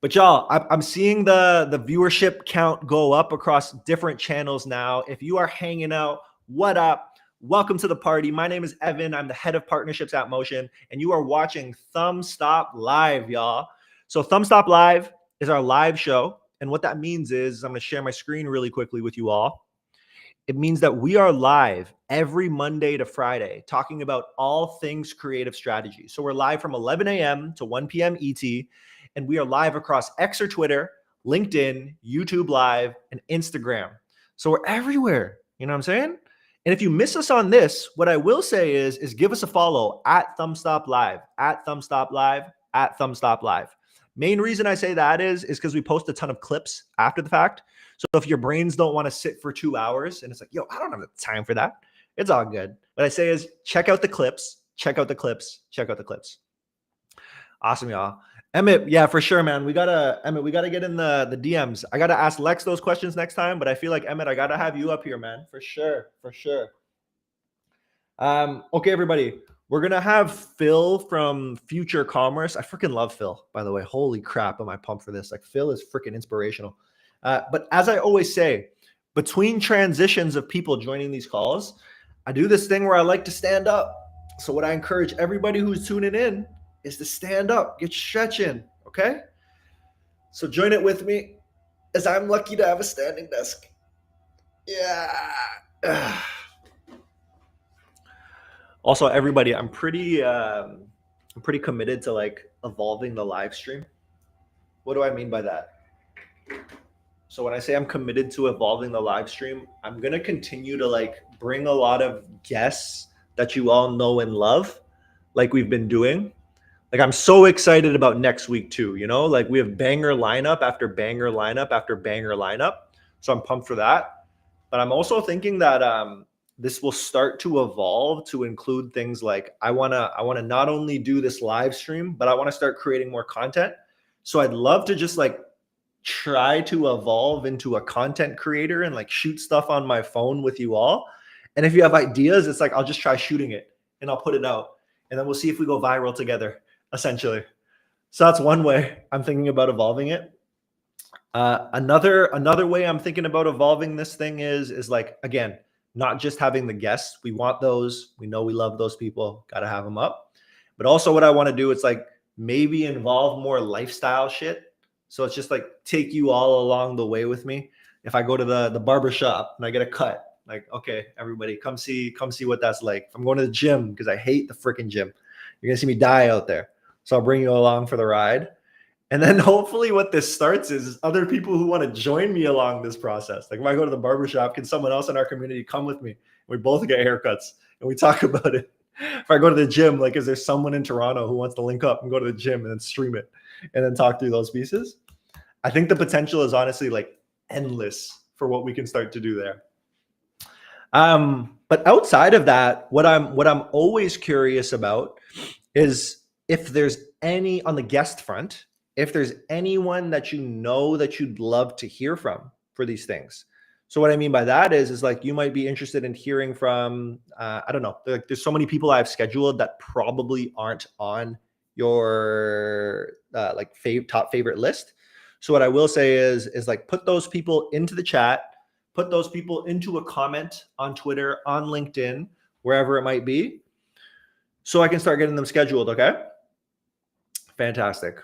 But y'all, I'm seeing the viewership count go up across different channels now. If you are hanging out, what up? Welcome to the party. My name is Evan. I'm the head of partnerships at Motion, and you are watching ThumbstopLive, y'all. So ThumbstopLive is our live show. And what that means is I'm going to share my screen really quickly with you all. It means that we are live every Monday to Friday talking about all things creative strategy. So we're live from 11 a.m. to 1 p.m. ET. And we are live across X or Twitter, LinkedIn, YouTube Live, and Instagram. So we're everywhere. You know what I'm saying? And if you miss us on this, what I will say is give us a follow at ThumbstopLive, at ThumbstopLive, at ThumbstopLive. Main reason I say that is because we post a ton of clips after the fact. So if your brains don't want to sit for 2 hours and it's like, yo, I don't have the time for that. It's all good. What I say is check out the clips, check out the clips, check out the clips. Awesome, y'all. Emmett, yeah, for sure, man. We gotta get in the DMs. I gotta ask Lex those questions next time, but I feel like Emmett, I gotta have you up here, man. For sure, for sure. Okay, everybody. We're gonna have Phil from Future Commerce. I freaking love Phil, by the way. Holy crap, am I pumped for this? Like, Phil is freaking inspirational. But as I always say, between transitions of people joining these calls, I do this thing where I like to stand up. So what I encourage everybody who's tuning in is to stand up, get stretching, okay? So join it with me as I'm lucky to have a standing desk. Yeah. Also, everybody, I'm pretty committed to like evolving the live stream. What do I mean by that? So when I say I'm committed to evolving the live stream, I'm going to continue to like bring a lot of guests that you all know and love, like we've been doing. Like, I'm so excited about next week too, you know, like we have banger lineup after banger lineup after banger lineup. So I'm pumped for that. But I'm also thinking that this will start to evolve to include things like I want to not only do this live stream, but I want to start creating more content. So I'd love to just like try to evolve into a content creator and like shoot stuff on my phone with you all. And if you have ideas, it's like I'll just try shooting it and I'll put it out. And then we'll see if we go viral together, essentially. So that's one way I'm thinking about evolving it. Another way I'm thinking about evolving this thing is like, again, not just having the guests. We want those. We know we love those people. Got to have them up. But also what I want to do, it's like maybe involve more lifestyle shit. So it's just like take you all along the way with me. If I go to the barber shop and I get a cut, like, okay, everybody come see what that's like. If I'm going to the gym, because I hate the freaking gym, you're gonna see me die out there. So I'll bring you along for the ride. And then hopefully what this starts is other people who want to join me along this process. Like if I go to the barber shop, can someone else in our community come with me? We both get haircuts and we talk about it. If I go to the gym, like, is there someone in Toronto who wants to link up and go to the gym and then stream it and then talk through those pieces? I think the potential is honestly like endless for what we can start to do there. But outside of that, what I'm always curious about is if there's any on the guest front, if there's anyone that you know that you'd love to hear from for these things. So what I mean by that is like you might be interested in hearing from, I don't know, there's so many people I've scheduled that probably aren't on your like top favorite list. So what I will say is like put those people into the chat, put those people into a comment on Twitter, on LinkedIn, wherever it might be, so I can start getting them scheduled. Okay. Fantastic.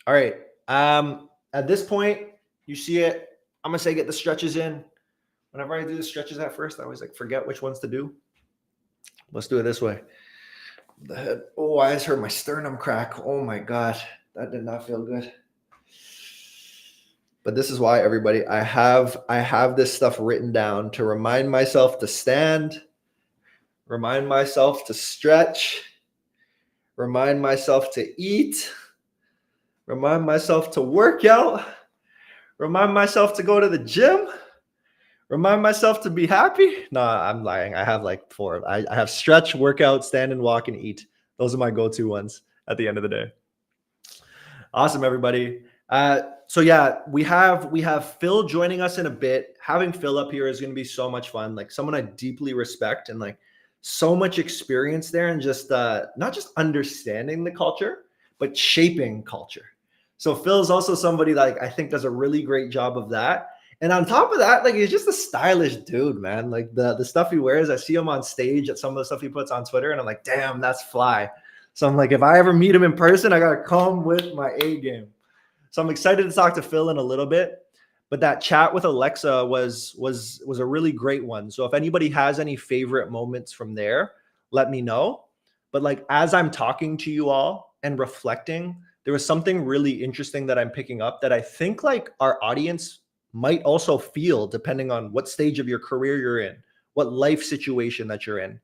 All right. At this point, you see it. I'm gonna say get the stretches in. Whenever I do the stretches at first, I always like forget which ones to do. Let's do it this way. The head. Oh, I just heard my sternum crack. Oh my God, that did not feel good. But this is why, everybody, I have this stuff written down to remind myself to stand, remind myself to stretch, remind myself to eat, remind myself to work out, remind myself to go to the gym, remind myself to be happy. No, I'm lying. I have like 4. I have stretch, workout, stand and walk, and eat. Those are my go-to ones at the end of the day. Awesome, everybody. So yeah, we have Phil joining us in a bit. Having Phil up here is going to be so much fun. Like someone I deeply respect and like so much experience there, and just not just understanding the culture, but shaping culture. So Phil's also somebody that like, I think does a really great job of that. And on top of that, like he's just a stylish dude, man. Like the stuff he wears, I see him on stage at some of the stuff he puts on Twitter, and I'm like, damn, that's fly. So I'm like, if I ever meet him in person, I gotta come with my A game. So I'm excited to talk to Phil in a little bit. But that chat with Alexa was a really great one. So if anybody has any favorite moments from there, let me know. But like as I'm talking to you all and reflecting, there was something really interesting that I'm picking up that I think like our audience might also feel depending on what stage of your career you're in, what life situation that you're in.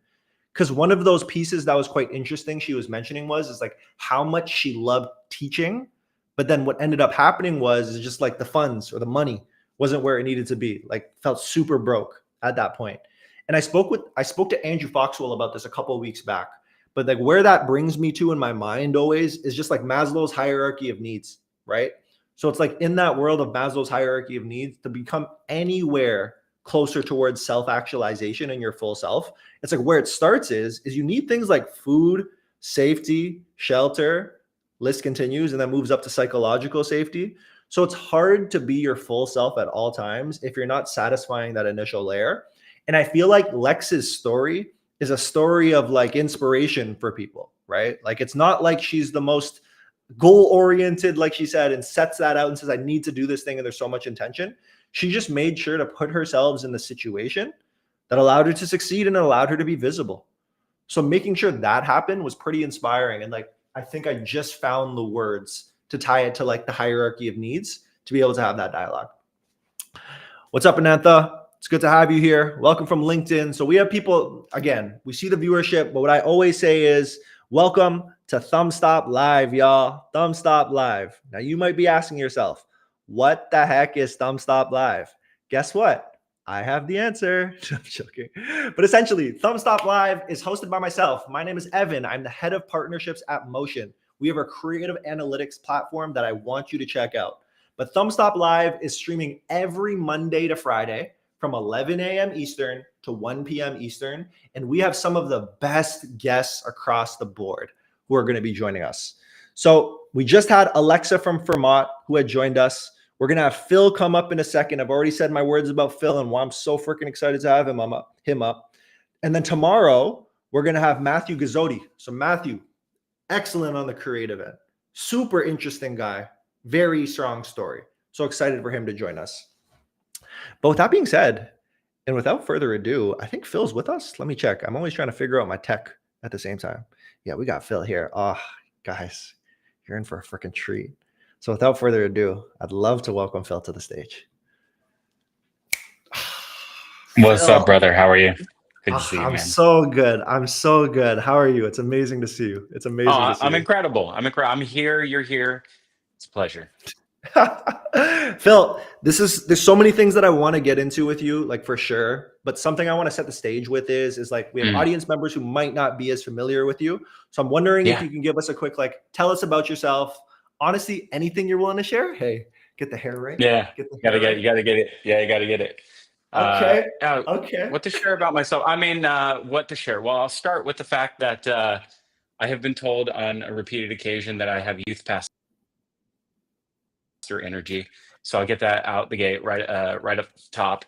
Because one of those pieces that was quite interesting she was mentioning is like how much she loved teaching. But then what ended up happening was just like the funds or the money wasn't where it needed to be, like felt super broke at that point. And I spoke to Andrew Foxwell about this a couple of weeks back. But like where that brings me to in my mind always is just like Maslow's hierarchy of needs, right? So it's like in that world of Maslow's hierarchy of needs, to become anywhere closer towards self-actualization and your full self, it's like where it starts is you need things like food, safety, shelter, list continues, and then moves up to psychological safety. So it's hard to be your full self at all times if you're not satisfying that initial layer. And I feel like Lex's story is a story of like inspiration for people, right? Like it's not like she's the most goal-oriented, like she said, and sets that out and says, I need to do this thing, and there's so much intention. She just made sure to put herself in the situation that allowed her to succeed and allowed her to be visible. So making sure that happened was pretty inspiring. And like, I think I just found the words to tie it to like the hierarchy of needs to be able to have that dialogue. What's up, Anantha? It's good to have you here. Welcome from LinkedIn. So we have people, again, we see the viewership, but what I always say is welcome to ThumbstopLive, y'all. ThumbstopLive. Now you might be asking yourself, what the heck is ThumbstopLive? Guess what? I have the answer. I'm joking. But essentially, ThumbstopLive is hosted by myself. My name is Evan. I'm the head of partnerships at Motion. We have a creative analytics platform that I want you to check out. But ThumbstopLive is streaming every Monday to Friday from 11 a.m. Eastern to 1 p.m. Eastern. And we have some of the best guests across the board who are going to be joining us. So we just had Alexa from Fermat who had joined us. We're going to have Phil come up in a second. I've already said my words about Phil and why I'm so freaking excited to have him up. And then tomorrow, we're going to have Matthew Gazzotti. So Matthew, excellent on the creative end. Super interesting guy. Very strong story. So excited for him to join us. But with that being said, and without further ado, I think Phil's with us. Let me check. I'm always trying to figure out my tech at the same time. Yeah, we got Phil here. Oh, guys, you're in for a freaking treat. So without further ado, I'd love to welcome Phil to the stage. What's Phil. up, brother? How are you? Good to see you, I'm man. so good. I'm so good. How are you? It's amazing to see you. It's amazing to see I'm you. incredible. I'm here. You're here. It's a pleasure. Phil, there's so many things that I want to get into with you, like for sure. But something I want to set the stage with is like we have audience members who might not be as familiar with you. So I'm wondering if you can give us a quick, like, tell us about yourself. Honestly, anything you're willing to share. Hey, get the hair right. Yeah. Get the You gotta hair get it. Yeah, you gotta get it. right. Okay. What to share about myself? I mean, what to share? Well, I'll start with the fact that I have been told on a repeated occasion that I have youth pastor energy. So I'll get that out the gate right up top.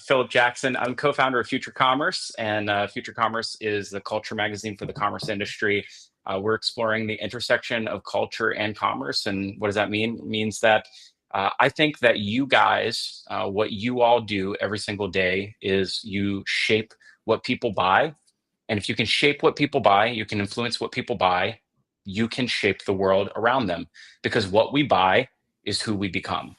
Philip Jackson, I'm co-founder of Future Commerce, and Future Commerce is the culture magazine for the commerce industry. We're exploring the intersection of culture and commerce. And what does that mean? It means that I think that you guys, what you all do every single day is you shape what people buy. And if you can shape what people buy, you can influence what people buy, you can shape the world around them, because what we buy is who we become.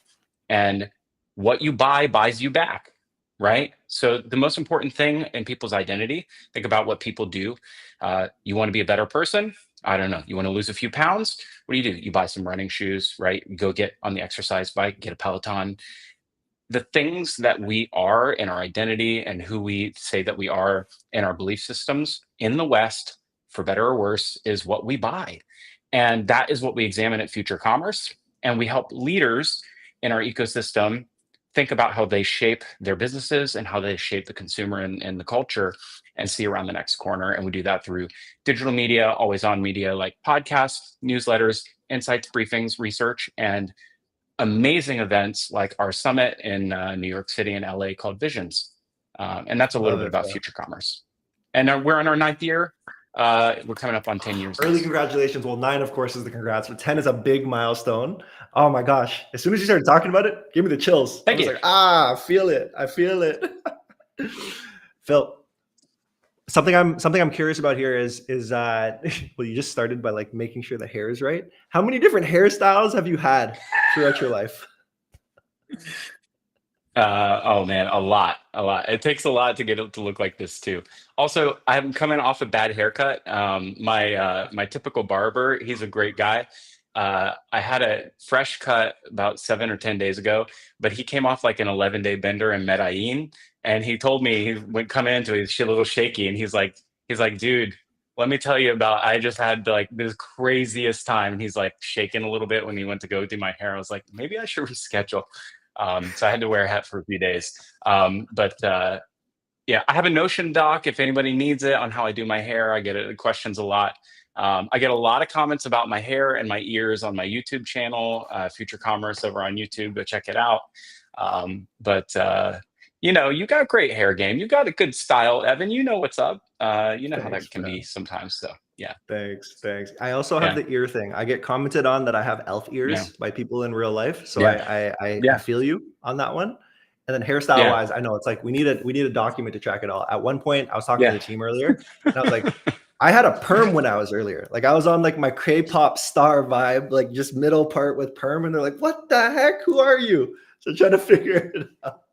And what you buy buys you back, right? So the most important thing in people's identity, think about what people do. You want to be a better person? I don't know. You want to lose a few pounds? What do? You buy some running shoes, right? You go get on the exercise bike, get a Peloton. The things that we are in our identity and who we say that we are in our belief systems in the West, for better or worse, is what we buy. And that is what we examine at Future Commerce. And we help leaders in our ecosystem think about how they shape their businesses and how they shape the consumer and the culture and see around the next corner. And we do that through digital media, always on media like podcasts, newsletters, insights, briefings, research, and amazing events like our summit in New York City and LA called Visions. And that's a little bit about Future Commerce. And we're in our 9th year. We're coming up on 10 years. Early congratulations. Well, 9, of course, is the congrats, but 10 is a big milestone. Oh my gosh. As soon as you started talking about it, give me the chills. Thank you. Like, I feel it. I feel it. Phil, something I'm curious about here is well, you just started by like making sure the hair is right. How many different hairstyles have you had throughout your life? Oh man, a lot. It takes a lot to get it to look like this too. Also, I'm coming off a bad haircut. My typical barber, he's a great guy. I had a fresh cut about 7 or 10 days ago, but he came off like an 11-day bender in Medellin, and he told me he went come into it, he's a little shaky, and he's like, dude, let me tell you about. I just had like this craziest time, and he's like shaking a little bit when he went to go do my hair. I was like, maybe I should reschedule. So I had to wear a hat for a few days. Yeah, I have a Notion doc if anybody needs it on how I do my hair. I get questions a lot. I get a lot of comments about my hair and my ears on my YouTube channel, Future Commerce over on YouTube. Go check it out. You got great hair game. You got a good style, Evan. You know what's up. You know how that can be sometimes. So yeah. Thanks. I also have the ear thing. I get commented on that I have elf ears by people in real life. So I feel you on that one. And then hairstyle wise, I know it's like we need a document to track it all. At one point, I was talking to the team earlier, and I was like, I had a perm when I was earlier. Like I was on like my K-pop star vibe, like just middle part with perm, and they're like, "What the heck? Who are you?" So trying to figure it out.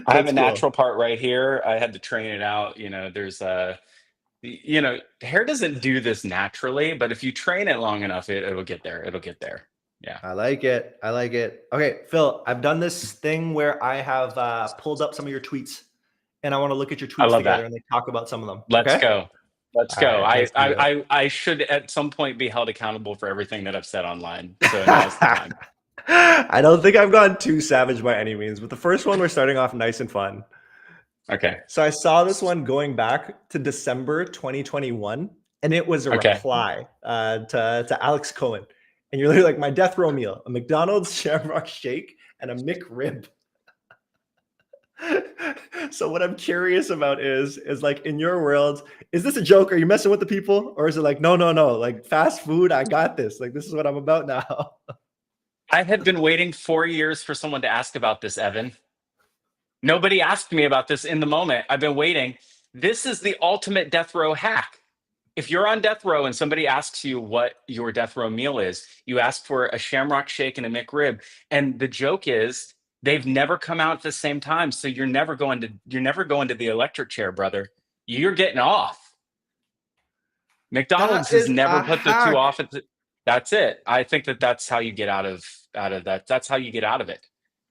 I have a natural part right here. I had to train it out. There's hair doesn't do this naturally, but if you train it long enough, it'll get there. Yeah. I like it. Okay, Phil, I've done this thing where I have pulled up some of your tweets, and I want to look at your tweets together and like talk about some of them. Let's go. Right, I should at some point be held accountable for everything that I've said online. So now's the time. I don't think I've gone too savage by any means, but the first one we're starting off nice and fun. Okay. So I saw this one going back to December 2021, and it was a reply to Alex Cohen. And you're literally like, my death row meal, a McDonald's Shamrock Shake and a McRib. So what I'm curious about is like in your world, is this a joke? Are you messing with the people? Or is it like, no, no, no, like fast food, I got this. Like this is what I'm about now. I had been waiting 4 years for someone to ask about this, Evan. Nobody asked me about this in the moment. I've been waiting. This is the ultimate death row hack. If you're on death row and somebody asks you what your death row meal is, you ask for a shamrock shake and a McRib. And the joke is they've never come out at the same time. So you're never going to the electric chair, brother. You're getting off. McDonald's That has is never a put the two hack. off at the, that's it. I think that that's how you get out of that. That's how you get out of it.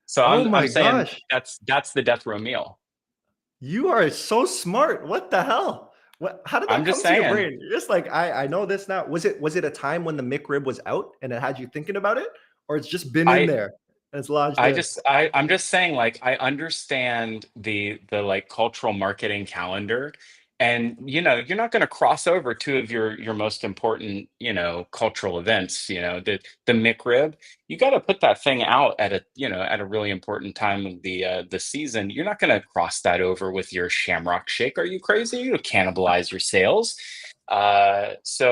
So Oh I'm my saying gosh. that's the death row meal. You are so smart. What the hell? What, how did I'm that just come to your saying. brain? You're just like, I know this now. Was it a time when the McRib was out and it had you thinking about it? Or it's just been in I there and it's lodged in? I'm just saying, like, I understand the like cultural marketing calendar, and you're not going to cross over two of your most important cultural events. The McRib, you got to put that thing out at a really important time of the season. You're not going to cross that over with your Shamrock Shake. Are you crazy? You cannibalize your sales. If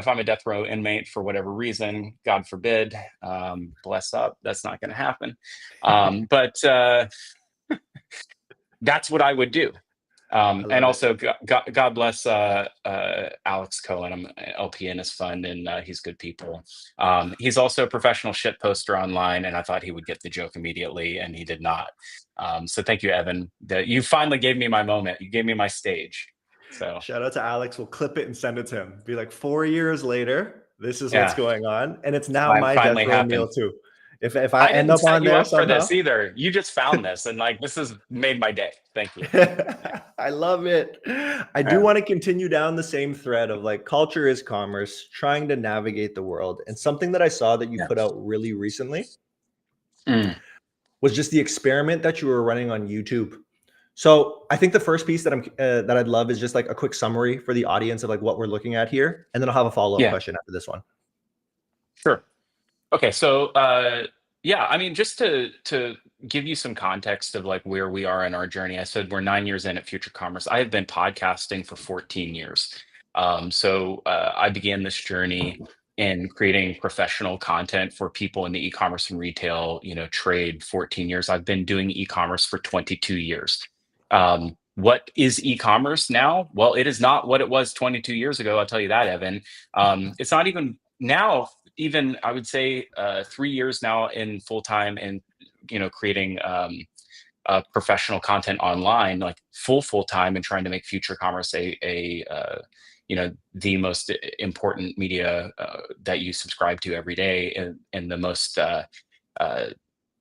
I'm a death row inmate for whatever reason, God forbid, bless up, that's not going to happen. But that's what I would do. I And love it. also, God bless Alex Cohen. I'm an LP in his fund, and he's good people. He's also a professional shit poster online, and I thought he would get the joke immediately, and he did not. So thank you, Evan. You finally gave me my moment. You gave me my stage. So Shout out to Alex. We'll clip it and send it to him. Be like, 4 years later, this is what's yeah, going on. And it's now my death finally row happened. meal too. If I I end didn't up set on you there up for somehow. this either. You just found this, and like this has made my day. Thank you. I love it. I do Yeah. want to continue down the same thread of like culture is commerce, trying to navigate the world. And something that I saw that you Yeah. put out really recently Mm. was just the experiment that you were running on YouTube. So I think the first piece that I'd love is just like a quick summary for the audience of like what we're looking at here, and then I'll have a follow up Yeah. question after this one. Sure. Okay. So, yeah, I mean, just to give you some context of like where we are in our journey, I said we're 9 years in at Future Commerce. I have been podcasting for 14 years. I began this journey in creating professional content for people in the e-commerce and retail, trade 14 years. I've been doing e-commerce for 22 years. What is e-commerce now? Well, it is not what it was 22 years ago. I'll tell you that, Evan. It's not even now, even I would say 3 years now in full time and creating professional content online, like full time, and trying to make future commerce the most important media that you subscribe to every day, and the most uh,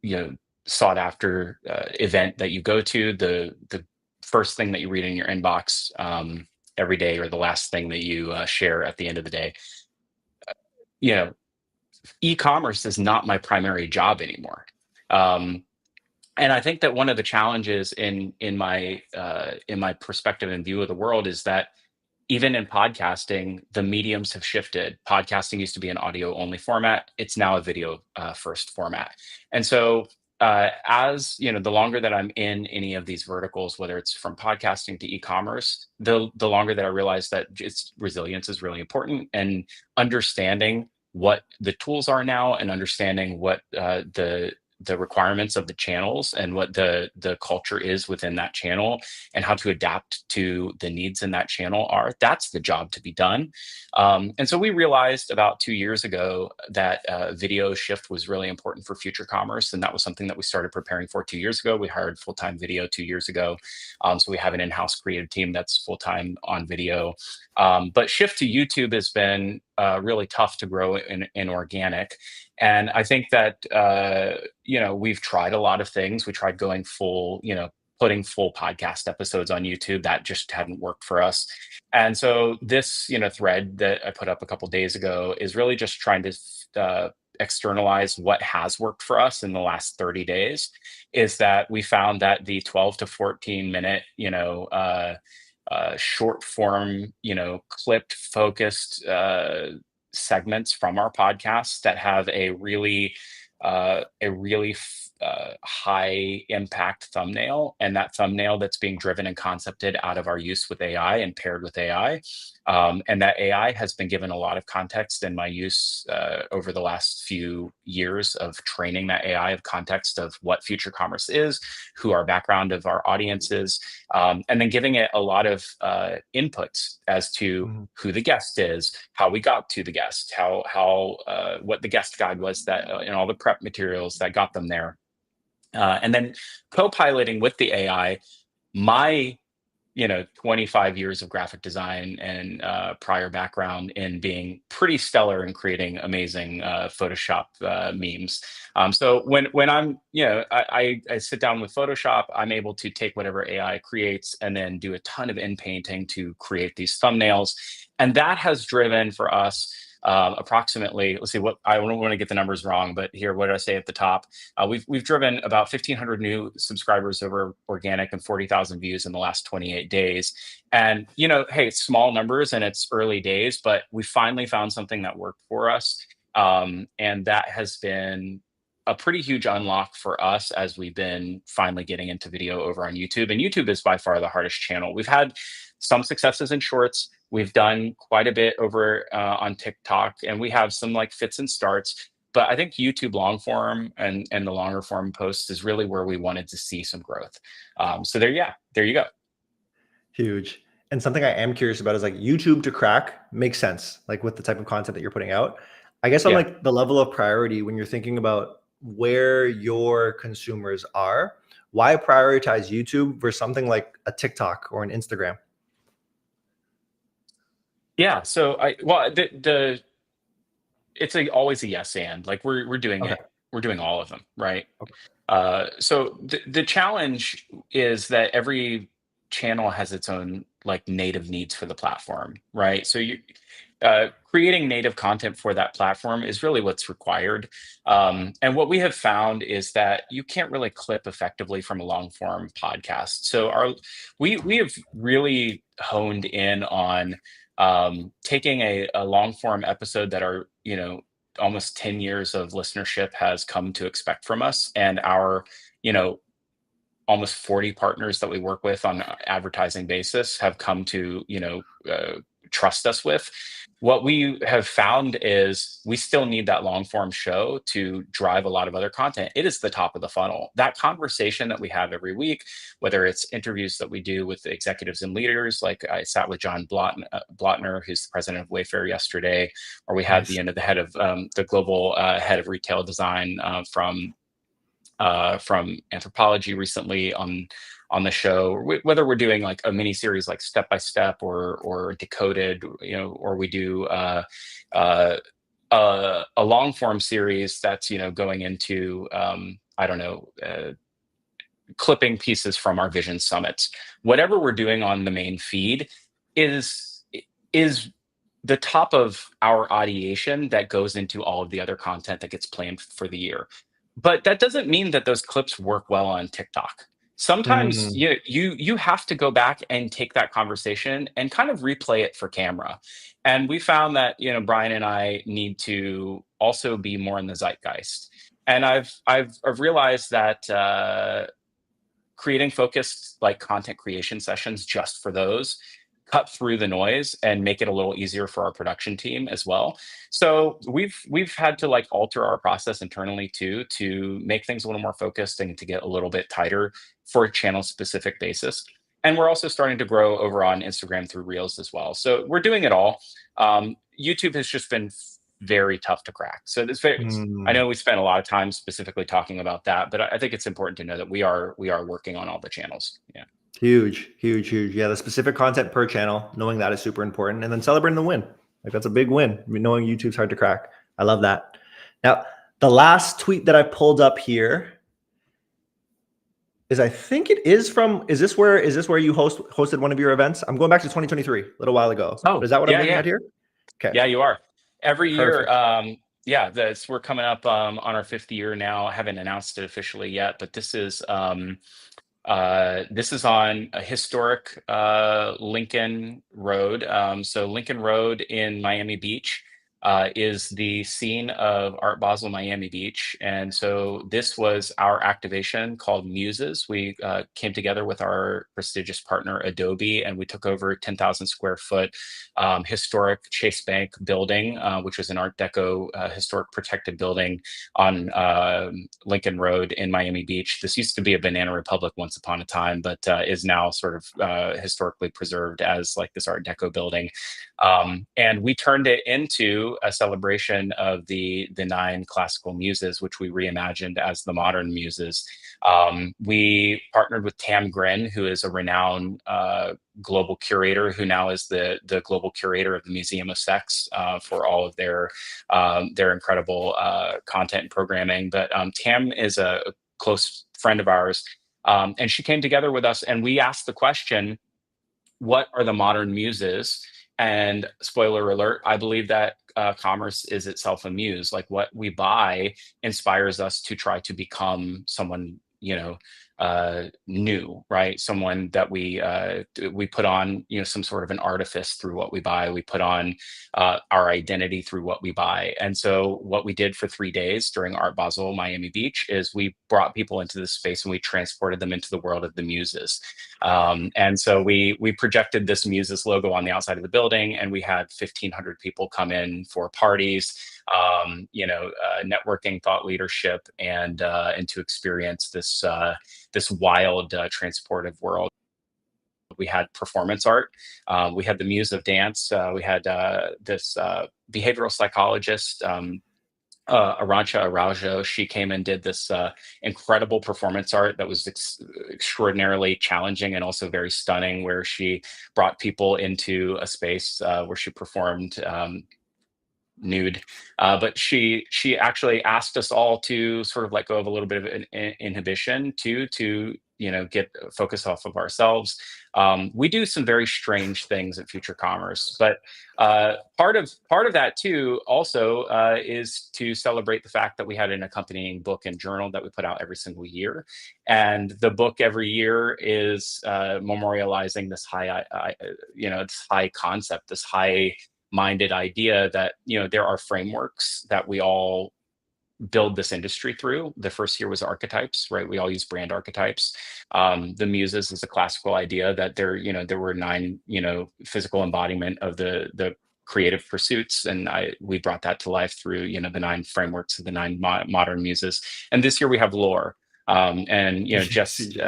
you know sought after event that you go to, the first thing that you read in your inbox every day, or the last thing that you share at the end of the day. you know E-commerce is not my primary job anymore. Um, and I think that one of the challenges in my perspective and view of the world is that even in podcasting, the mediums have shifted. Podcasting used to be an audio only format. It's now a video first format. And so as the longer that I'm in any of these verticals, whether it's from podcasting to e-commerce, the longer that I realize that resilience is really important, and understanding what the tools are now, and understanding what the requirements of the channels, and what the culture is within that channel, and how to adapt to the needs in that channel are. That's the job to be done. And so we realized about 2 years ago that video shift was really important for future commerce. And that was something that we started preparing for 2 years ago. We hired full-time video 2 years ago. So we have an in-house creative team that's full-time on video. But shift to YouTube has been really tough to grow in organic. And I think that, we've tried a lot of things. We tried going full, putting full podcast episodes on YouTube. That just hadn't worked for us. And so this, thread that I put up a couple days ago is really just trying to externalize what has worked for us in the last 30 days. Is that we found that the 12 to 14 minute, short form, clipped, focused segments from our podcasts that have a really a really high impact thumbnail, and that thumbnail that's being driven and concepted out of our use with AI and paired with AI. And that AI has been given a lot of context in my use over the last few years of training that AI of context of what future commerce is, who our background of our audience is, and then giving it a lot of inputs as to who the guest is, how we got to the guest, how what the guest guide was that and all the prep materials that got them there. And then co-piloting with the AI, my 25 years of graphic design and prior background in being pretty stellar in creating amazing Photoshop memes. So when I'm, I sit down with Photoshop, I'm able to take whatever AI creates and then do a ton of in painting to create these thumbnails. And that has driven for us approximately, let's see, what I don't want to get the numbers wrong, but here, what did I say at the top? We've driven about 1,500 new subscribers over organic and 40,000 views in the last 28 days. And hey, it's small numbers and it's early days, but we finally found something that worked for us, and that has been a pretty huge unlock for us as we've been finally getting into video over on YouTube. And YouTube is by far the hardest channel. We've had some successes in shorts. We've done quite a bit over on TikTok, and we have some like fits and starts. But I think YouTube long form and the longer form posts is really where we wanted to see some growth. So there you go. Huge. And something I am curious about is like YouTube to crack makes sense, like with the type of content that you're putting out. I guess on like the level of priority when you're thinking about where your consumers are, why prioritize YouTube versus something like a TikTok or an Instagram? Yeah, so it's always a yes and like we're doing it. We're doing all of them, right? So the challenge is that every channel has its own like native needs for the platform, right? So creating native content for that platform is really what's required. And what we have found is that you can't really clip effectively from a long form podcast. So we have really honed in on taking a long form episode that our almost 10 years of listenership has come to expect from us, and our almost 40 partners that we work with on an advertising basis have come to trust us with. What we have found is we still need that long form show to drive a lot of other content. It is the top of the funnel. That conversation that we have every week, whether it's interviews that we do with executives and leaders, like I sat with John Blotner, who's the president of Wayfair yesterday, or we had the head of the global head of retail design from Anthropology recently on the show, whether we're doing like a mini series like Step by Step or Decoded, or we do a long form series that's going into clipping pieces from our vision summits. Whatever we're doing on the main feed is the top of our ideation that goes into all of the other content that gets planned for the year. But that doesn't mean that those clips work well on TikTok. Sometimes you have to go back and take that conversation and kind of replay it for camera. And we found that Brian and I need to also be more in the zeitgeist. And I've realized that creating focused like content creation sessions just for those cut through the noise and make it a little easier for our production team as well. So we've had to like alter our process internally too, to make things a little more focused and to get a little bit tighter for a channel specific basis. And we're also starting to grow over on Instagram through Reels as well. So we're doing it all. YouTube has just been very tough to crack. So I know we spent a lot of time specifically talking about that, but I think it's important to know that we are working on all the channels. Yeah. Huge. Yeah, the specific content per channel, knowing that is super important, and then celebrating the win. Like that's a big win. I mean, knowing YouTube's hard to crack. I love that. Now, the last tweet that I pulled up here is, I think it is from, is this where you hosted one of your events? I'm going back to 2023, a little while ago. Oh, is that what I'm looking at here? Okay. Yeah, you are. Every Perfect. year, we're coming up on our 5th year now. I haven't announced it officially yet, but this is on a historic Lincoln Road. So Lincoln Road in Miami Beach is the scene of Art Basel Miami Beach. And so this was our activation called Muses. We came together with our prestigious partner Adobe, and we took over 10,000 square foot historic Chase Bank building, which was an Art Deco historic protected building on Lincoln Road in Miami Beach. This used to be a Banana Republic once upon a time, but is now sort of historically preserved as like this Art Deco building. And we turned it into a celebration of the 9 classical muses, which we reimagined as the modern muses. We partnered with Tam Grin, who is a renowned global curator, who now is the global curator of the Museum of Sex for all of their incredible content and programming. But Tam is a close friend of ours, and she came together with us, and we asked the question, what are the modern muses? And spoiler alert, I believe that commerce is itself a muse. Like what we buy inspires us to try to become someone, new, right? Someone that we put on, some sort of an artifice through what we buy. We put on our identity through what we buy. And so what we did for 3 days during Art Basel Miami Beach is we brought people into this space and we transported them into the world of the muses. And so we projected this muses logo on the outside of the building, and we had 1,500 people come in for parties, networking, thought leadership, and to experience this wild transportive world. We had performance art. We had the muse of dance. We had this behavioral psychologist, Arancha Araujo. She came and did this incredible performance art that was extraordinarily challenging and also very stunning, where she brought people into a space where she performed nude, but she actually asked us all to sort of let go of a little bit of an inhibition to get focus off of ourselves. We do some very strange things at Future Commerce, but part of that too also is to celebrate the fact that we had an accompanying book and journal that we put out every single year, and the book every year is memorializing this this high concept, this high minded idea that there are frameworks that we all build this industry through. The first year was archetypes, right? We all use brand archetypes. The muses is a classical idea that there were 9 physical embodiment of the creative pursuits, and we brought that to life through the 9 frameworks of the 9 modern muses. And this year we have lore, and just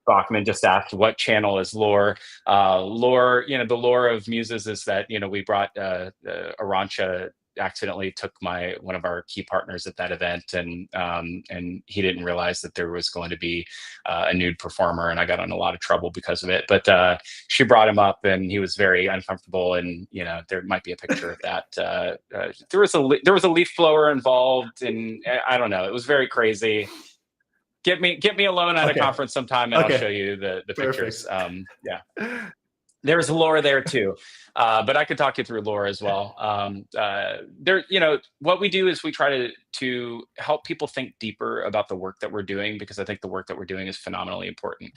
Bachman just asked what channel is lore. Lore, the lore of muses is that we brought Arancha accidentally took one of our key partners at that event, and he didn't realize that there was going to be a nude performer, and I got in a lot of trouble because of it. But she brought him up, and he was very uncomfortable, and there might be a picture of that. There was a leaf blower involved, and I don't know. It was very crazy. Get me alone at a conference sometime, and I'll show you the pictures. Yeah, there's lore there too, but I could talk you through lore as well. What we do is we try to help people think deeper about the work that we're doing, because I think the work that we're doing is phenomenally important.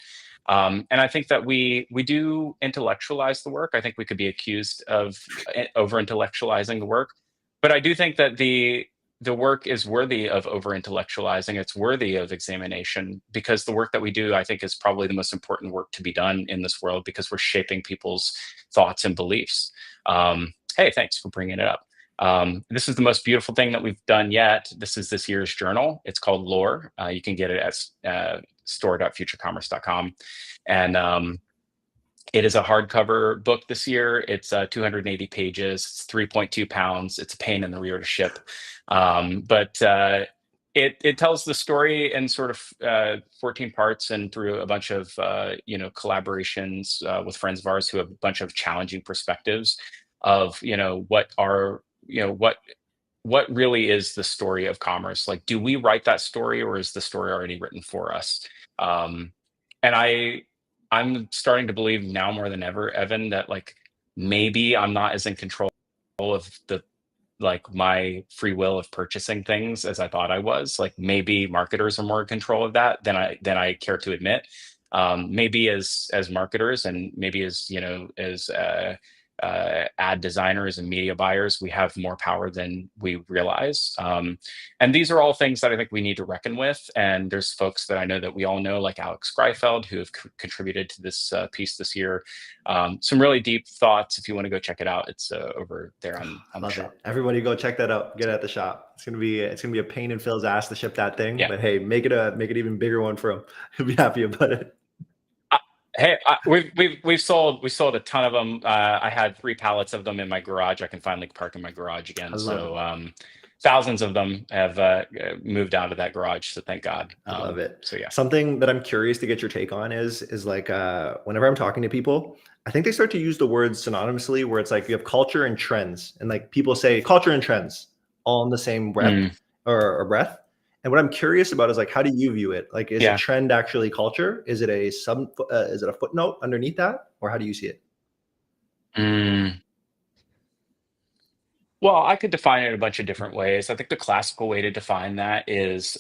And I think that we do intellectualize the work. I think we could be accused of over intellectualizing the work, but I do think that the work is worthy of over-intellectualizing. It's worthy of examination, because the work that we do, I think, is probably the most important work to be done in this world, because we're shaping people's thoughts and beliefs. Hey, thanks for bringing it up. This is the most beautiful thing that we've done yet. This is this year's journal. It's called Lore. You can get it at store.futurecommerce.com. And it is a hardcover book this year. It's 280 pages. It's 3.2 pounds. It's a pain in the rear to ship. But it tells the story in sort of 14 parts, and through a bunch of collaborations with friends of ours who have a bunch of challenging perspectives of what really is the story of commerce. Like, do we write that story, or is the story already written for us? And I'm starting to believe now more than ever, Evan, that like maybe I'm not as in control of my free will of purchasing things as I thought I was. Like maybe marketers are more in control of that than I care to admit. Maybe as marketers, and maybe as ad designers and media buyers, we have more power than we realize. And these are all things that I think we need to reckon with. And there's folks that I know that we all know, like Alex Greifeld, who have contributed to this piece this year. Some really deep thoughts. If you want to go check it out, it's over there on the shop. Everybody go check that out. Get it at the shop. It's gonna be a pain in Phil's ass to ship that thing. Yeah. But hey, make it even bigger one for him. He'll be happy about it. Hey, we've sold a ton of them. I had 3 pallets of them in my garage. I can finally park in my garage again. So thousands of them have moved out of that garage. So thank God. I love it. So yeah, something that I'm curious to get your take on is like whenever I'm talking to people, I think they start to use the words synonymously, where it's like you have culture and trends, and like people say culture and trends all in the same breath or breath. And what I'm curious about is like, how do you view it? Like, is a trend actually culture? Is it a is it a footnote underneath that, or how do you see it? Well, I could define it a bunch of different ways. I think the classical way to define that is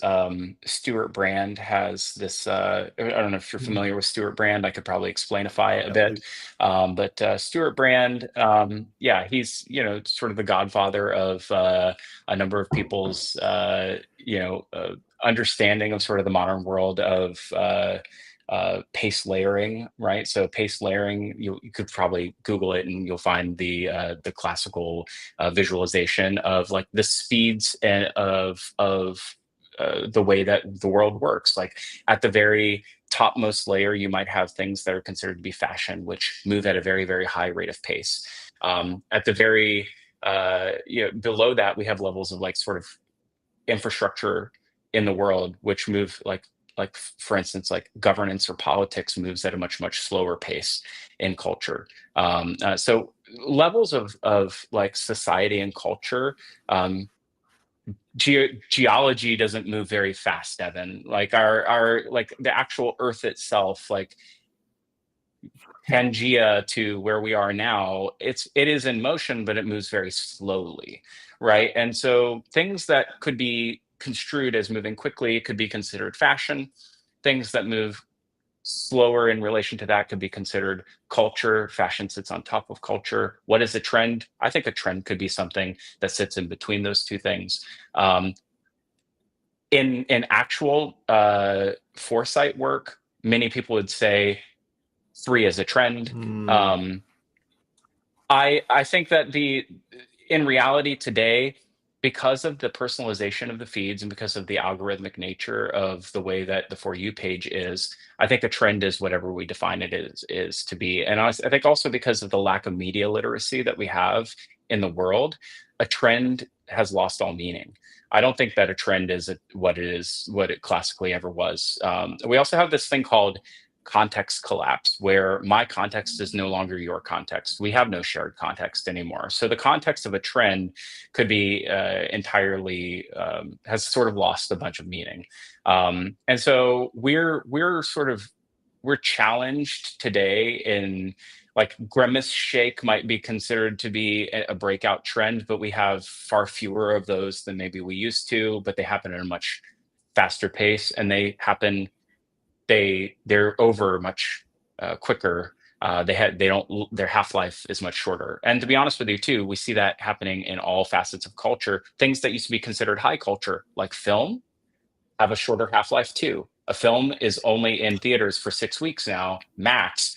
Stuart Brand has this. I don't know if you're familiar with Stuart Brand. I could probably explainify it a bit. But Stuart Brand, he's sort of the godfather of a number of people's understanding of sort of the modern world of paste layering, right? So paste layering, you could probably Google it and you'll find the classical visualization of like the speeds and of the way that the world works. Like at the very topmost layer, you might have things that are considered to be fashion, which move at a very, very high rate of pace. At the very below that, we have levels of like sort of infrastructure in the world, which move like for instance, like governance or politics moves at a much, much slower pace in culture. So levels of like society and culture, geology doesn't move very fast, Evan. Like our like the actual Earth itself, like Pangea to where we are now, it is in motion, but it moves very slowly, right? And so things that could be construed as moving quickly could be considered fashion. Things that move slower in relation to that could be considered culture. Fashion sits on top of culture. What is a trend? I think a trend could be something that sits in between those two things. In actual foresight work, many people would say 3 is a trend. I think that in reality today, because of the personalization of the feeds and because of the algorithmic nature of the way that the For You page is, I think a trend is whatever we define it is to be. And I think also because of the lack of media literacy that we have in the world, a trend has lost all meaning. I don't think that a trend is what it classically ever was. We also have this thing called context collapse, where my context is no longer your context. We have no shared context anymore. So the context of a trend could be entirely has sort of lost a bunch of meaning. And so we're challenged today in like Grimace Shake might be considered to be a breakout trend, but we have far fewer of those than maybe we used to, but they happen at a much faster pace, and they're over much quicker. Their half-life is much shorter. And to be honest with you too, we see that happening in all facets of culture. Things that used to be considered high culture, like film, have a shorter half-life too. A film is only in theaters for 6 weeks now, max.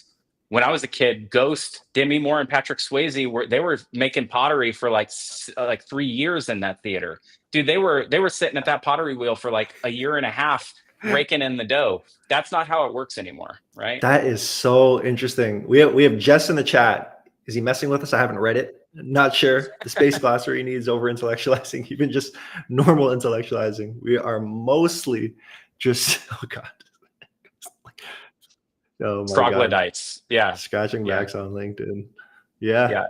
When I was a kid, Ghost, Demi Moore, and Patrick Swayze they were making pottery for like 3 years in that theater. Dude, they were sitting at that pottery wheel for like a year and a half, raking in the dough. That's not how it works anymore, right? That is so interesting. We have Jess in the chat. Is he messing with us? I haven't read it. Not sure. The space glossary needs over intellectualizing, even just normal intellectualizing. We are mostly just oh my troglodytes. Yeah. Scratching backs on LinkedIn. Yeah.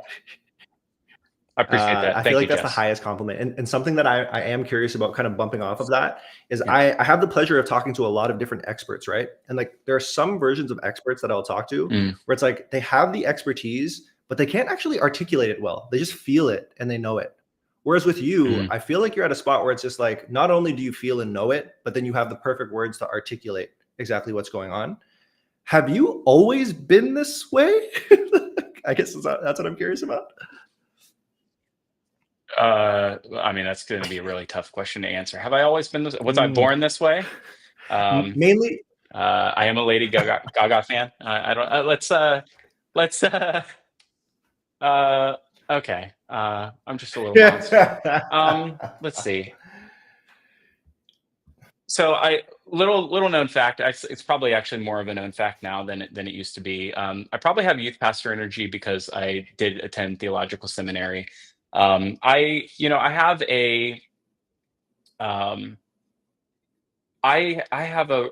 I appreciate that. I Thank feel like you, that's Jess. the highest compliment. And something that I am curious about, kind of bumping off of that, is I have the pleasure of talking to a lot of different experts, right? And like there are some versions of experts that I'll talk to where it's like they have the expertise, but they can't actually articulate it well. They just feel it and they know it. Whereas with you, I feel like you're at a spot where it's just like, not only do you feel and know it, but then you have the perfect words to articulate exactly what's going on. Have you always been this way? I guess that's what I'm curious about. I mean, that's going to be a really tough question to answer. Have I always been this? Was I born this way? Mainly. I am a Lady Gaga fan. I don't. Let's. Okay. I'm just a little monster. Let's see. So little known fact. It's probably actually more of a known fact now than it used to be. I probably have youth pastor energy because I did attend theological seminary. I have a I have a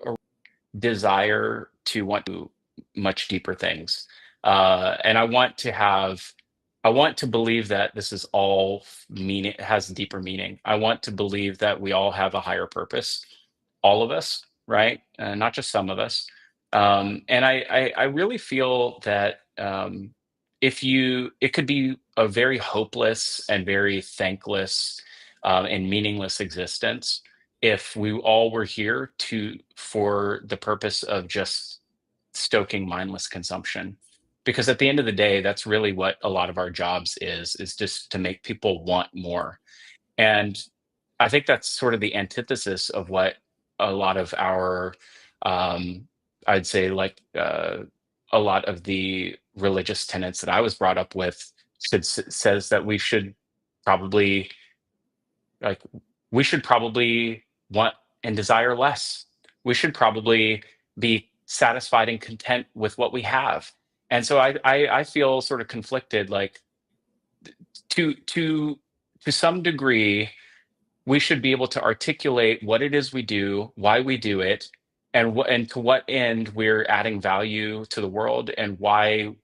desire to want to do much deeper things, and I want to believe that this is all meaning has deeper meaning. I want to believe that we all have a higher purpose, all of us, right? Not just some of us. And I really feel that it could be a very hopeless and very thankless and meaningless existence if we all were here for the purpose of just stoking mindless consumption. Because at the end of the day, that's really what a lot of our jobs is just to make people want more. And I think that's sort of the antithesis of what a lot of our, I'd say, like a lot of the religious tenets that I was brought up with says that we should probably like we should probably want and desire less. We should probably be satisfied and content with what we have. And so I feel sort of conflicted, like to some degree, we should be able to articulate what it is we do, why we do it, and to what end we're adding value to the world, and why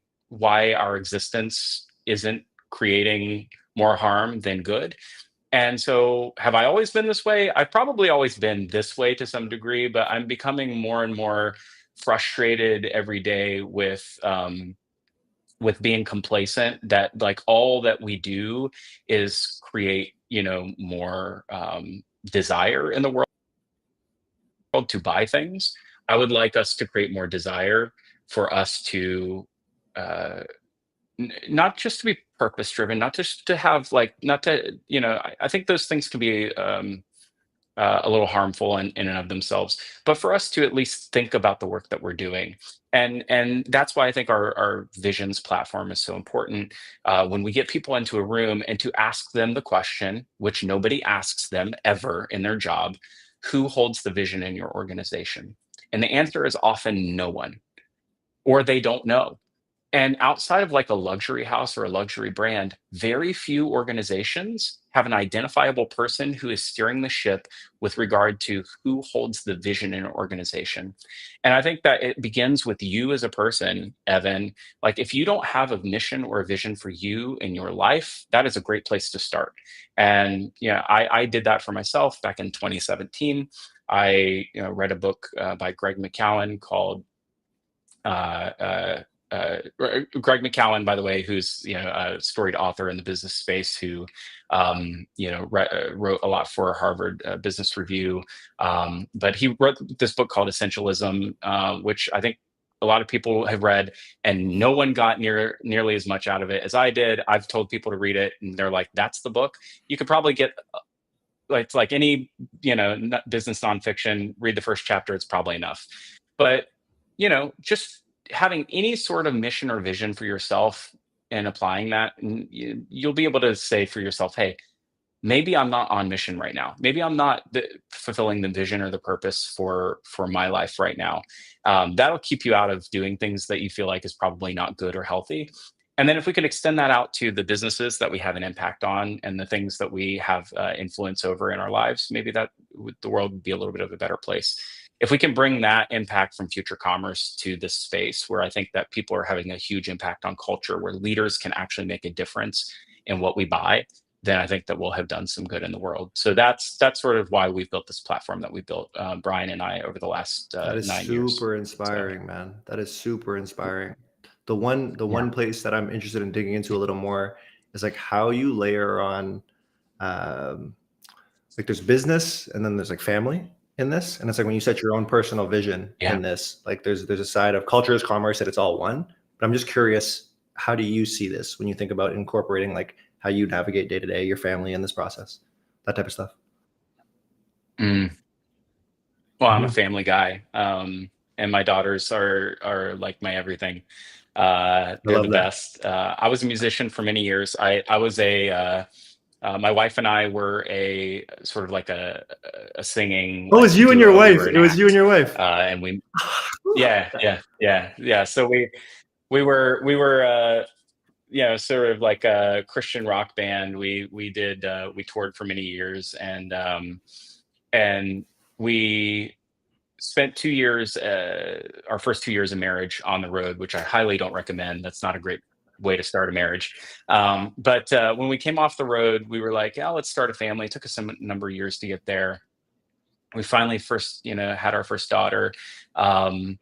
our existence isn't creating more harm than good. And so, have I always been this way? I've probably always been this way to some degree, but I'm becoming more and more frustrated every day with being complacent, that like all that we do is create, more desire in the world to buy things. I would like us to create more desire for us to uh, not just to be purpose driven, not just to have like, not to, I think those things can be a little harmful in and of themselves, but for us to at least think about the work that we're doing. And that's why I think our visions platform is so important. When we get people into a room and to ask them the question, which nobody asks them ever in their job, who holds the vision in your organization? And the answer is often no one, or they don't know. And outside of like a luxury house or a luxury brand, very few organizations have an identifiable person who is steering the ship with regard to who holds the vision in an organization. And I think that it begins with you as a person, Evan. Like if you don't have a mission or a vision for you in your life, that is a great place to start. And I did that for myself back in 2017. I read a book by Greg McKeown called Greg McKeown, by the way, who's a storied author in the business space, who wrote a lot for Harvard Business Review. But he wrote this book called Essentialism, which I think a lot of people have read, and no one got nearly as much out of it as I did. I've told people to read it, and they're like, "That's the book." You could probably get like any business nonfiction. Read the first chapter; it's probably enough. But just having any sort of mission or vision for yourself and applying that, and you'll be able to say for yourself, hey, maybe I'm not on mission right now. Maybe I'm not fulfilling the vision or the purpose for my life right now. That'll keep you out of doing things that you feel like is probably not good or healthy. And then if we can extend that out to the businesses that we have an impact on and the things that we have influence over in our lives, maybe the world would be a little bit of a better place. If we can bring that impact from future commerce to this space where I think that people are having a huge impact on culture, where leaders can actually make a difference in what we buy, then I think that we'll have done some good in the world. So that's sort of why we've built this platform that we built, Brian and I, over the last 9 years. That is super inspiring, man. That is super inspiring. The one place that I'm interested in digging into a little more is like how you layer on, like there's business and then there's like family in this, and it's like when you set your own personal vision in this, like there's a side of culture as commerce that it's all one. But I'm just curious, how do you see this when you think about incorporating like how you navigate day to day, your family in this process, that type of stuff? Well, I'm a family guy, and my daughters are like my everything. I They're love the that. best. I was a musician for many years. I was my wife and I were a sort of like a singing Oh, it was like you and your duo. We wife. were an It was you and act, your wife. and yeah. So we were sort of like a Christian rock band. We toured for many years, and we spent 2 years, our first 2 years of marriage on the road, which I highly don't recommend. That's not a great way to start a marriage. But when we came off the road, we were like, yeah, let's start a family. It took us a number of years to get there. We finally first, had our first daughter. Um,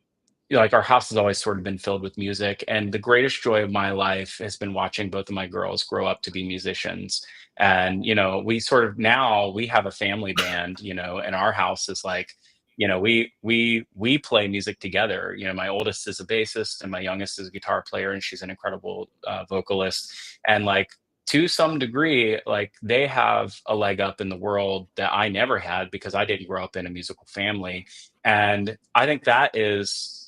like our house has always sort of been filled with music, and the greatest joy of my life has been watching both of my girls grow up to be musicians. And we sort of now we have a family band, and our house is like, we play music together. My oldest is a bassist and my youngest is a guitar player, and she's an incredible vocalist. And like, to some degree, like they have a leg up in the world that I never had because I didn't grow up in a musical family. And I think that is,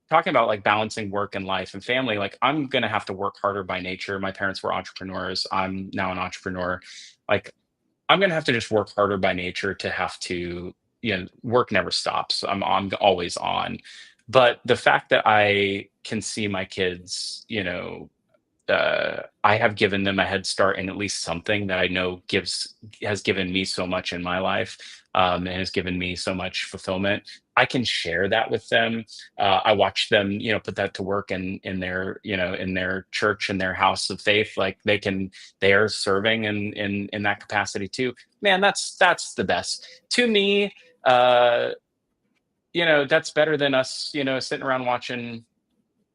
talking about like balancing work and life and family, like I'm going to have to work harder by nature. My parents were entrepreneurs. I'm now an entrepreneur. Like I'm going to have to just work harder by nature to have to, work never stops. I'm always on. But the fact that I can see my kids, I have given them a head start in at least something that I know has given me so much in my life, and has given me so much fulfillment. I can share that with them. I watch them, put that to work in their church and their house of faith. Like they are serving in that capacity too. Man, that's the best to me. That's better than us, sitting around watching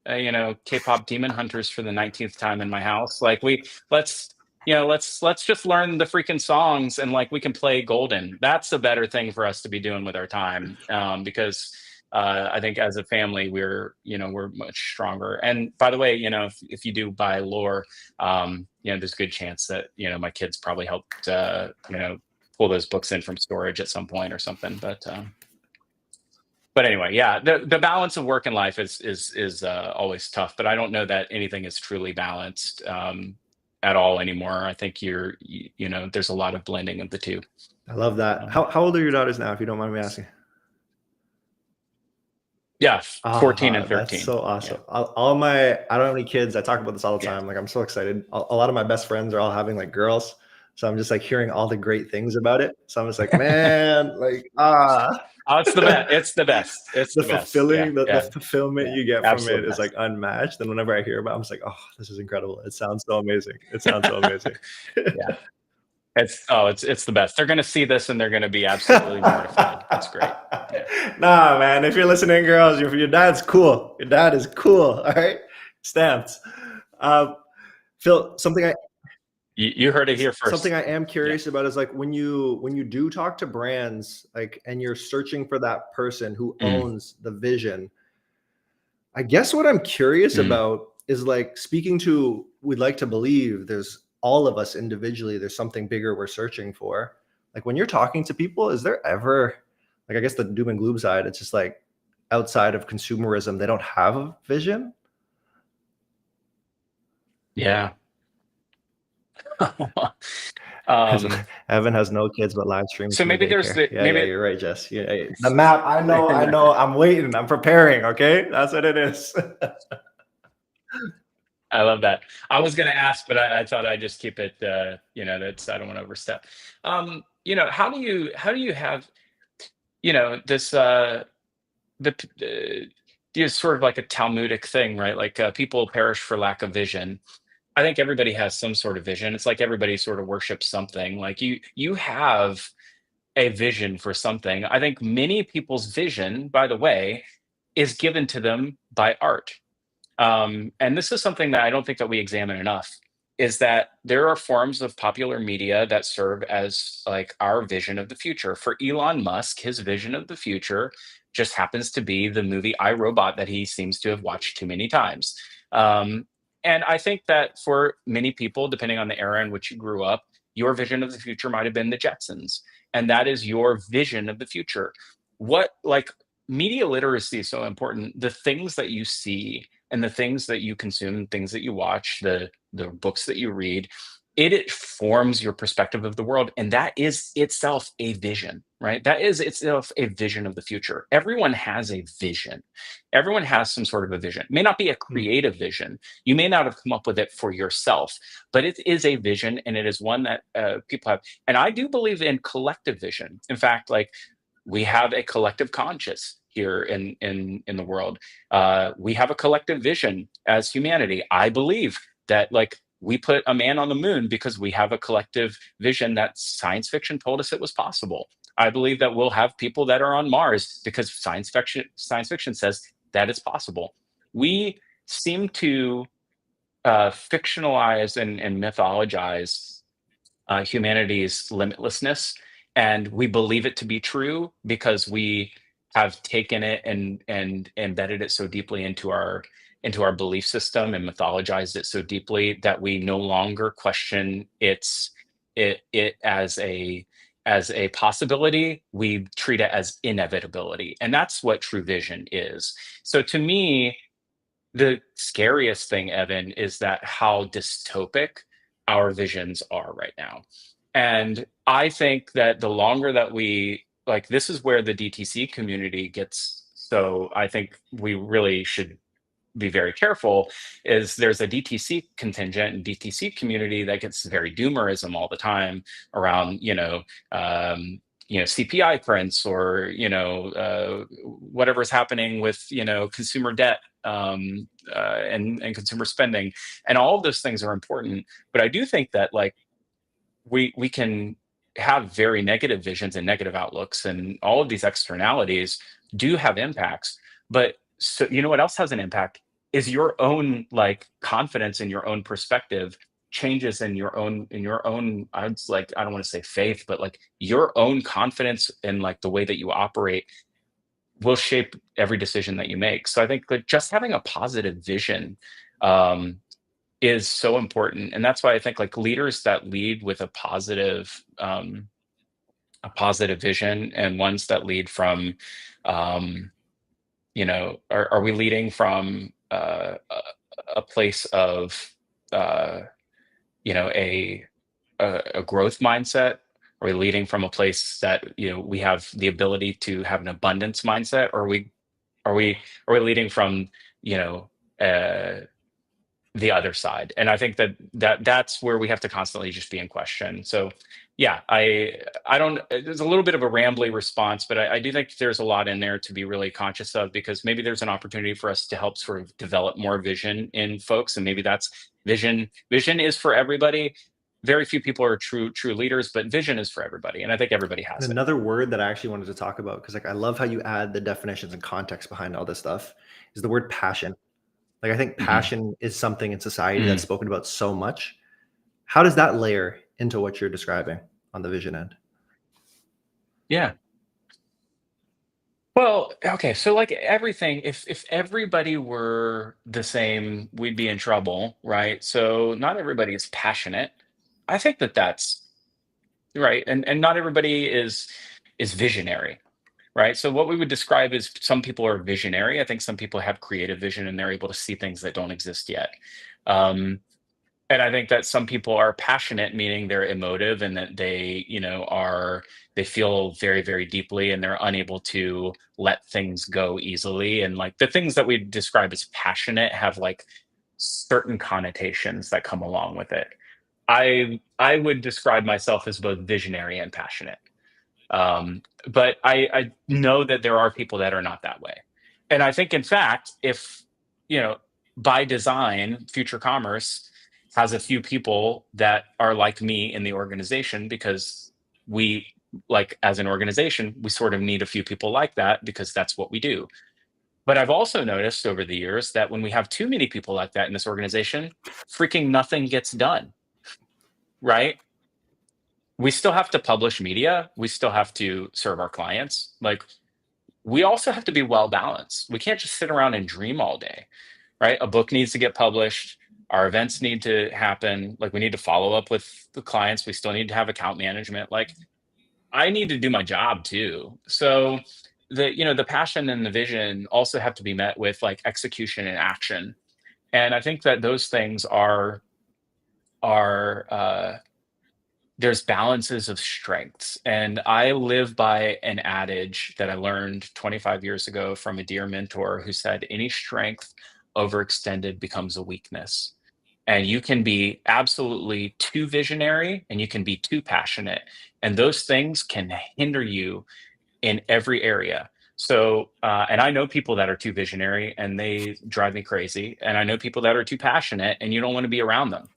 K-pop Demon Hunters for the 19th time in my house. Like let's just learn the freaking songs, and like we can play Golden. That's a better thing for us to be doing with our time, because I think as a family we're much stronger. And by the way, if you do buy lore, there's a good chance that my kids probably helped pull those books in from storage at some point or something. But anyway, yeah, the balance of work and life is always tough. But I don't know that anything is truly balanced at all anymore. I think there's a lot of blending of the two. I love that. How old are your daughters now, if you don't mind me asking? Yeah, 14 and 13. That's so awesome. Yeah. I don't have any kids. I talk about this all the time. Like I'm so excited. A lot of my best friends are all having like girls. So I'm just like hearing all the great things about it. So I'm just like, man, like Oh, it's the best. It's the best. It's the the best. fulfilling, Yeah, the fulfillment you get from it is best. like unmatched. And whenever I hear about it, I'm just like, oh, this is incredible. It sounds so amazing. It sounds so amazing. Yeah. It's the best. They're gonna see this and they're gonna be absolutely mortified. That's great. Yeah. Nah, man. If you're listening, girls, your dad's cool. Your dad is cool. All right. Stamped. Phil, something You heard it here first. Something I am curious about is like when you do talk to brands, like, and you're searching for that person who owns the vision. I guess what I'm curious about is like speaking to, we'd like to believe there's all of us individually, there's something bigger we're searching for. Like when you're talking to people, is there ever, like, I guess the doom and gloom side, it's just like outside of consumerism, they don't have a vision? Yeah. Evan has no kids but live streams. So maybe there's maybe you're right, Jess. Yeah, the map. I know. I'm waiting. I'm preparing. Okay, that's what it is. I love that. I was going to ask, but I thought I'd just keep it. That's, I don't want to overstep. How do you have this sort of like a Talmudic thing, right? Like people perish for lack of vision. I think everybody has some sort of vision. It's like everybody sort of worships something. Like you have a vision for something. I think many people's vision, by the way, is given to them by art. And this is something that I don't think that we examine enough, is that there are forms of popular media that serve as like our vision of the future. For Elon Musk, his vision of the future just happens to be the movie I, Robot that he seems to have watched too many times. And I think that for many people, depending on the era in which you grew up, your vision of the future might have been the Jetsons. And that is your vision of the future. What, like, media literacy is so important. The things that you see and the things that you consume, things that you watch, the books that you read, it forms your perspective of the world. And that is itself a vision, right? That is itself a vision of the future. Everyone has a vision. Everyone has some sort of a vision. It may not be a creative vision. You may not have come up with it for yourself, but it is a vision, and it is one that people have. And I do believe in collective vision. In fact, like, we have a collective conscious here in the world. We have a collective vision as humanity. I believe that, like, we put a man on the moon because we have a collective vision that science fiction told us it was possible. I believe that we'll have people that are on Mars because science fiction says that it's possible. We seem to fictionalize and mythologize humanity's limitlessness, and we believe it to be true because we have taken it and embedded it so deeply into our belief system and mythologized it so deeply that we no longer question it as a possibility. We treat it as inevitability, and that's what true vision is. So to me, the scariest thing, Evan, is that how dystopic our visions are right now. And I think that the longer that we, like, this is where the DTC community gets, so I think we really should be very careful, is there's a DTC contingent and DTC community that gets very doomerism all the time around, CPI prints, or, whatever's happening with, consumer debt, and consumer spending. And all of those things are important. But I do think that, like, we can have very negative visions and negative outlooks, and all of these externalities do have impacts. But so, you know what else has an impact is your own, like, confidence in your own perspective changes in your own I don't want to say faith, but, like, your own confidence in, like, the way that you operate will shape every decision that you make. So I think that just having a positive vision is so important. And that's why I think, like, leaders that lead with a positive vision, and ones that lead from, are we leading from a place of, a growth mindset? Are we leading from a place that, we have the ability to have an abundance mindset? Or are we leading from, the other side? And I think that's where we have to constantly just be in question. So yeah, I don't, there's a little bit of a rambly response, but I do think there's a lot in there to be really conscious of, because maybe there's an opportunity for us to help sort of develop more vision in folks. And maybe that's vision is for everybody. Very few people are true leaders, but vision is for everybody. And I think everybody has it. Another word that I actually wanted to talk about, because, like, I love how you add the definitions and context behind all this stuff, is the word passion. Like, I think passion is something in society that's spoken about so much. How does that layer into what you're describing on the vision end? Yeah. Well, okay. So, like, everything, if everybody were the same, we'd be in trouble, right? So not everybody is passionate. I think that that's right. And not everybody is visionary, right? So what we would describe is, some people are visionary. I think some people have creative vision and they're able to see things that don't exist yet. And I think that some people are passionate, meaning they're emotive, and that they feel very, very deeply, and they're unable to let things go easily. And, like, the things that we describe as passionate have, like, certain connotations that come along with it. I would describe myself as both visionary and passionate. But I know that there are people that are not that way. And I think, in fact, if, by design, Future Commerce has a few people that are like me in the organization, because we, like, as an organization, we sort of need a few people like that, because that's what we do. But I've also noticed over the years that when we have too many people like that in this organization, freaking nothing gets done, right? We still have to publish media. We still have to serve our clients. Like, we also have to be well balanced. We can't just sit around and dream all day, right? A book needs to get published. Our events need to happen. Like, we need to follow up with the clients. We still need to have account management. Like, I need to do my job too. So the passion and the vision also have to be met with like execution and action. And I think that those things are there's balances of strengths. And I live by an adage that I learned 25 years ago from a dear mentor who said, any strength overextended becomes a weakness. And you can be absolutely too visionary and you can be too passionate. And those things can hinder you in every area. So, and I know people that are too visionary and they drive me crazy. And I know people that are too passionate and you don't want to be around them.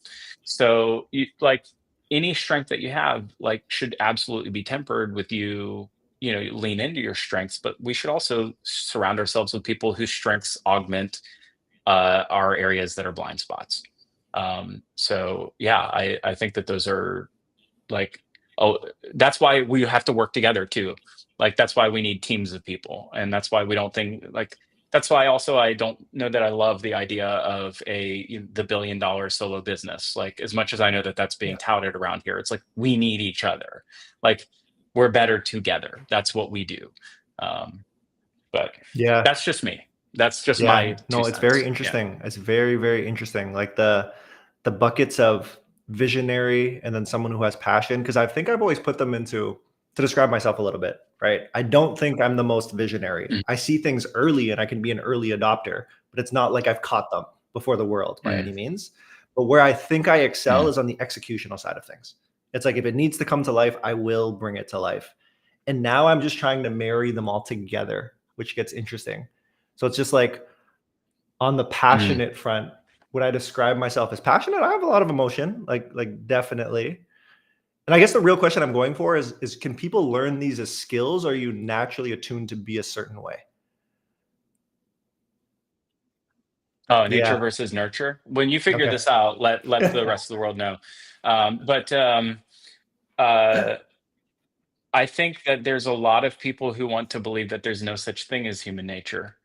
So, like, any strength that you have, like, should absolutely be tempered with you lean into your strengths, but we should also surround ourselves with people whose strengths augment our areas that are blind spots. So yeah, I think that those are like, oh, that's why we have to work together too. Like, that's why we need teams of people. And that's why we don't think like, that's why also I don't know that I love the idea of the $1 billion solo business. Like, as much as I know that that's being touted around here, it's like, we need each other. Like, we're better together. That's what we do. But Yeah. that's just me. That's just my no, two it's very cents. interesting. It's very, very interesting. Like the buckets of visionary and then someone who has passion. Cause I think I've always put them to describe myself a little bit, right? I don't think I'm the most visionary. Mm. I see things early and I can be an early adopter, but it's not like I've caught them before the world by any means. But where I think I excel is on the executional side of things. It's like, if it needs to come to life, I will bring it to life. And now I'm just trying to marry them all together, which gets interesting. So it's just like, on the passionate front, would I describe myself as passionate? I have a lot of emotion, like definitely. And I guess the real question I'm going for is can people learn these as skills? Or are you naturally attuned to be a certain way? Oh, nature versus nurture. When you figure this out, let the rest of the world know. But I think that there's a lot of people who want to believe that there's no such thing as human nature.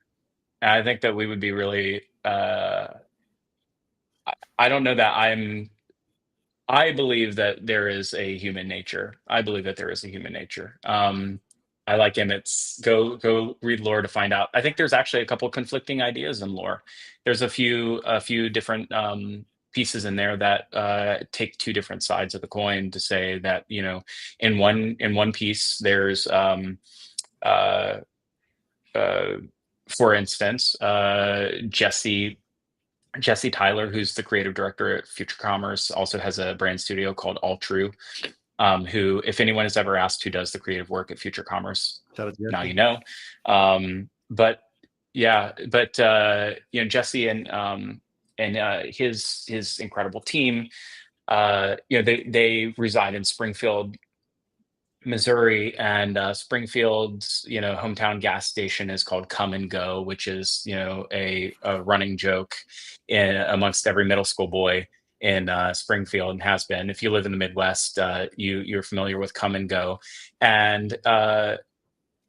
And I think that we would be really, I don't know that I believe that there is a human nature. I believe that there is a human nature. I like Emmett's go read lore to find out. I think there's actually a couple conflicting ideas in lore. There's a few different pieces in there that take two different sides of the coin to say that, in one piece there's for instance, Jesse Tyler, who's the creative director at Future Commerce, also has a brand studio called All True. Who, if anyone has ever asked who does the creative work at Future Commerce, now you know. But Jesse and his incredible team, they reside in Springfield, Missouri, and Springfield's hometown gas station is called Come and Go, which is a running joke amongst every middle school boy in Springfield, and has been. If you live in the Midwest, you're familiar with Come and Go, and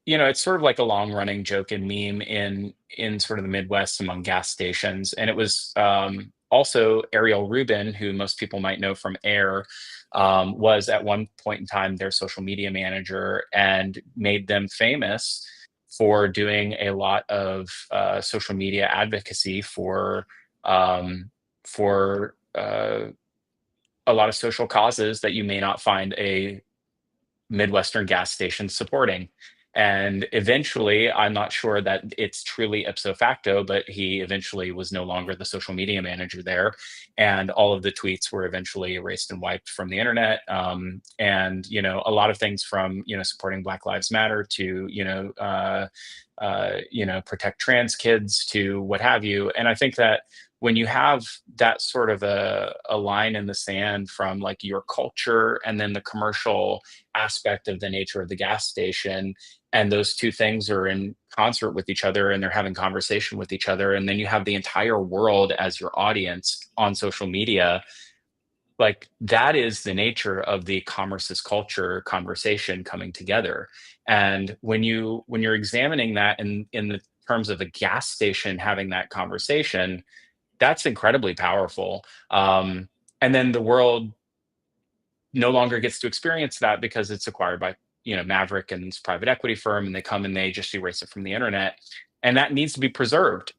it's sort of like a long running joke and meme in sort of the Midwest among gas stations. And it was also Ariel Rubin, who most people might know from Air, was at one point in time their social media manager and made them famous for doing a lot of social media advocacy for a lot of social causes that you may not find a Midwestern gas station supporting. And eventually, I'm not sure that it's truly ipso facto, but he eventually was no longer the social media manager there. And all of the tweets were eventually erased and wiped from the internet. And, a lot of things from, supporting Black Lives Matter to, protect trans kids to what have you. And I think that when you have that sort of a line in the sand from like your culture and then the commercial aspect of the nature of the gas station, and those two things are in concert with each other and they're having conversation with each other, and then you have the entire world as your audience on social media, like that is the nature of the commerce is culture conversation coming together. And when you're examining that in the terms of a gas station having that conversation, that's incredibly powerful. And then the world no longer gets to experience that because it's acquired by, Maverick and this private equity firm, and they come and they just erase it from the internet. And that needs to be preserved.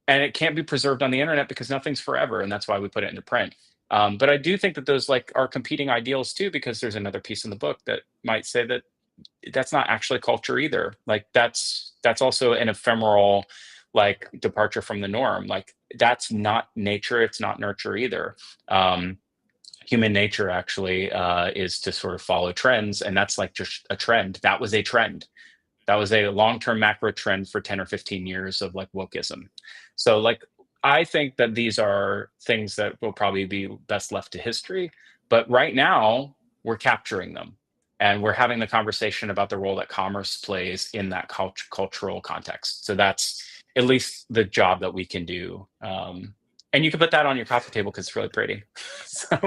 And it can't be preserved on the internet because nothing's forever, and that's why we put it into print. But I do think that those are competing ideals too, because there's another piece in the book that might say that that's not actually culture either. Like that's also an ephemeral departure from the norm. Like that's not nature, it's not nurture either. Human nature actually is to sort of follow trends, and that's just a trend. That was a trend. That was a long-term macro trend for 10 or 15 years of wokeism. So I think that these are things that will probably be best left to history. But right now, we're capturing them. And we're having the conversation about the role that commerce plays in that cultural context. So that's at least the job that we can do. And you can put that on your coffee table because it's really pretty. So.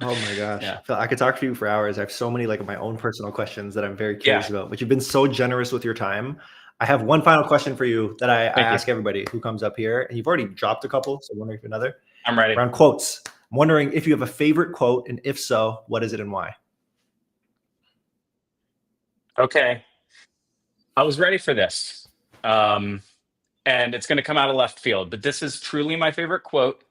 Oh my gosh. Yeah. Phil, I could talk to you for hours. I have so many my own personal questions that I'm very curious about, but you've been so generous with your time. I have one final question for you that I ask everybody who comes up here, and you've already dropped a couple, so I'm wondering if another. I'm ready. Around quotes. I'm wondering if you have a favorite quote, and if so, what is it and why? Okay. I was ready for this. And it's going to come out of left field, but this is truly my favorite quote.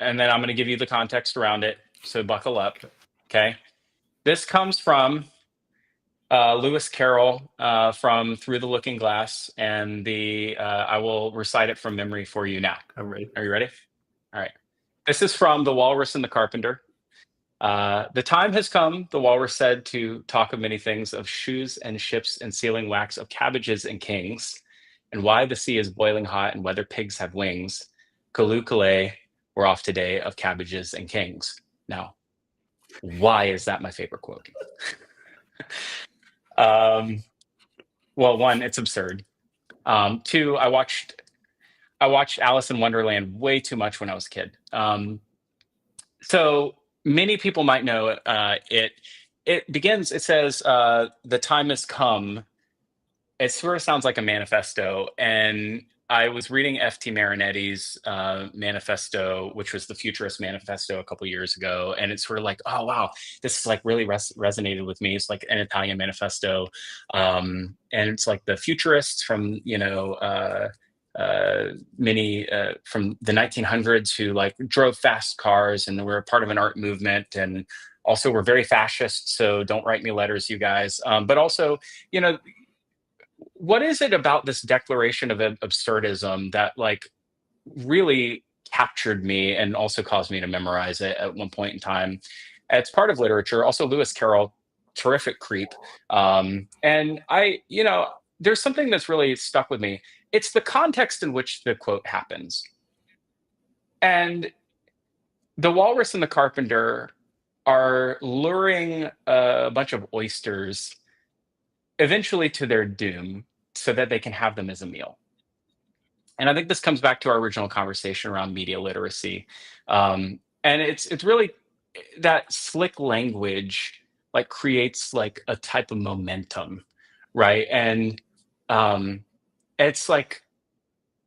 And then I'm going to give you the context around it. So buckle up. Okay. This comes from Lewis Carroll from Through the Looking Glass. And I will recite it from memory for you now. I'm ready. Are you ready? All right. This is from The Walrus and the Carpenter. The time has come, the walrus said, to talk of many things, of shoes and ships and sealing wax, of cabbages and kings, and why the sea is boiling hot and whether pigs have wings. Kalukale, we're off today, of cabbages and kings. Now, why is that my favorite quote? Well, one, it's absurd. Two, I watched Alice in Wonderland way too much when I was a kid. So many people might know it begins, it says, the time has come. It sort of sounds like a manifesto. And I was reading F.T. Marinetti's manifesto, which was the Futurist Manifesto a couple years ago. And it's sort of oh, wow, this is really resonated with me. It's like an Italian manifesto. And it's the futurists from, many from the 1900s who drove fast cars and were a part of an art movement, and also were very fascist. So don't write me letters, you guys. But also, what is it about this declaration of absurdism that really captured me and also caused me to memorize it at one point in time? It's part of literature. Also, Lewis Carroll, terrific creep. And there's something that's really stuck with me. It's the context in which the quote happens. And the walrus and the carpenter are luring a bunch of oysters eventually to their doom so that they can have them as a meal. And I think this comes back to our original conversation around media literacy. And it's really that slick language creates a type of momentum, right? And it's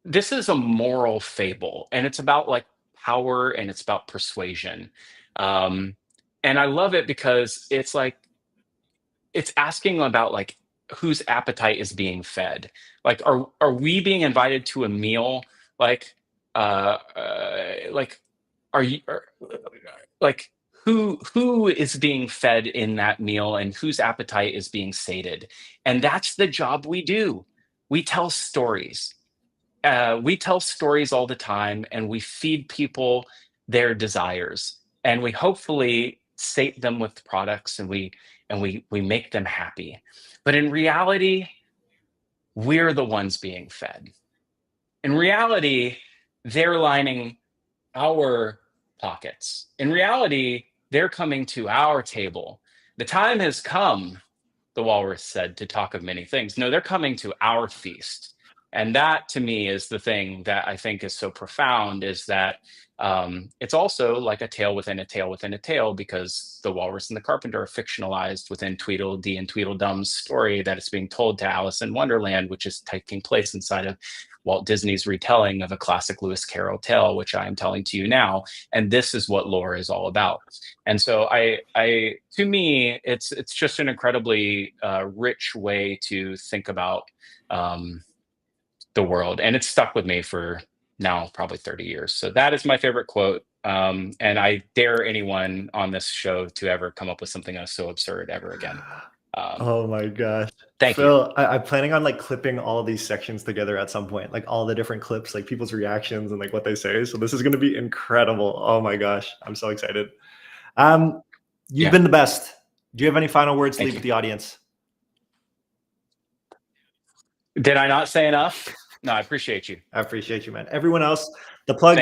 this is a moral fable, and it's about power, and it's about persuasion. And I love it because it's it's asking about whose appetite is being fed. Are we being invited to a meal? Are you who is being fed in that meal, and whose appetite is being sated? And that's the job we do. We tell stories. We tell stories all the time, and we feed people their desires, and we hopefully sate them with products, and we make them happy. But in reality, we're the ones being fed. In reality, they're lining our pockets. In reality, they're coming to our table. The time has come, the walrus said, to talk of many things. No, they're coming to our feast. And that to me is the thing that I think is so profound, is that it's also like a tale within a tale within a tale, because the walrus and the carpenter are fictionalized within Tweedledee and Tweedledum's story that is being told to Alice in Wonderland, which is taking place inside of Walt Disney's retelling of a classic Lewis Carroll tale, which I am telling to you now. And this is what lore is all about. And so to me, it's just an incredibly rich way to think about the world, and it's stuck with me for now probably 30 years. So that is my favorite quote, and I dare anyone on this show to ever come up with something that's so absurd ever again. Oh my gosh. Thank Phil, I'm planning on like clipping all these sections together at some point, like all the different clips, like people's reactions and like what they say. So this is going to be incredible. Oh my gosh. I'm so excited. You've been the best. Do you have any final words to leave with the audience? Did I not say enough? No, I appreciate you. I appreciate you, man. Everyone else, the plug,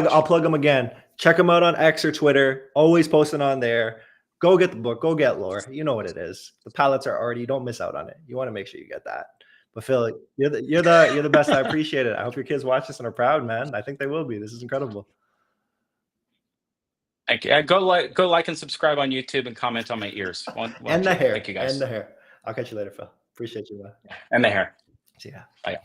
I'll plug them again. Check them out on X or Twitter. Always posting on there. Go get the book. Go get lore. You know what it is. The palettes are already. Don't miss out on it. You want to make sure you get that. But Phil, you're the best. I appreciate it. I hope your kids watch this and are proud, man. I think they will be. This is incredible. Thank you. Go like and subscribe on YouTube and comment on my ears. And the hair. Thank you guys. And the hair. I'll catch you later, Phil. Appreciate you, man. And the hair. See ya. Bye.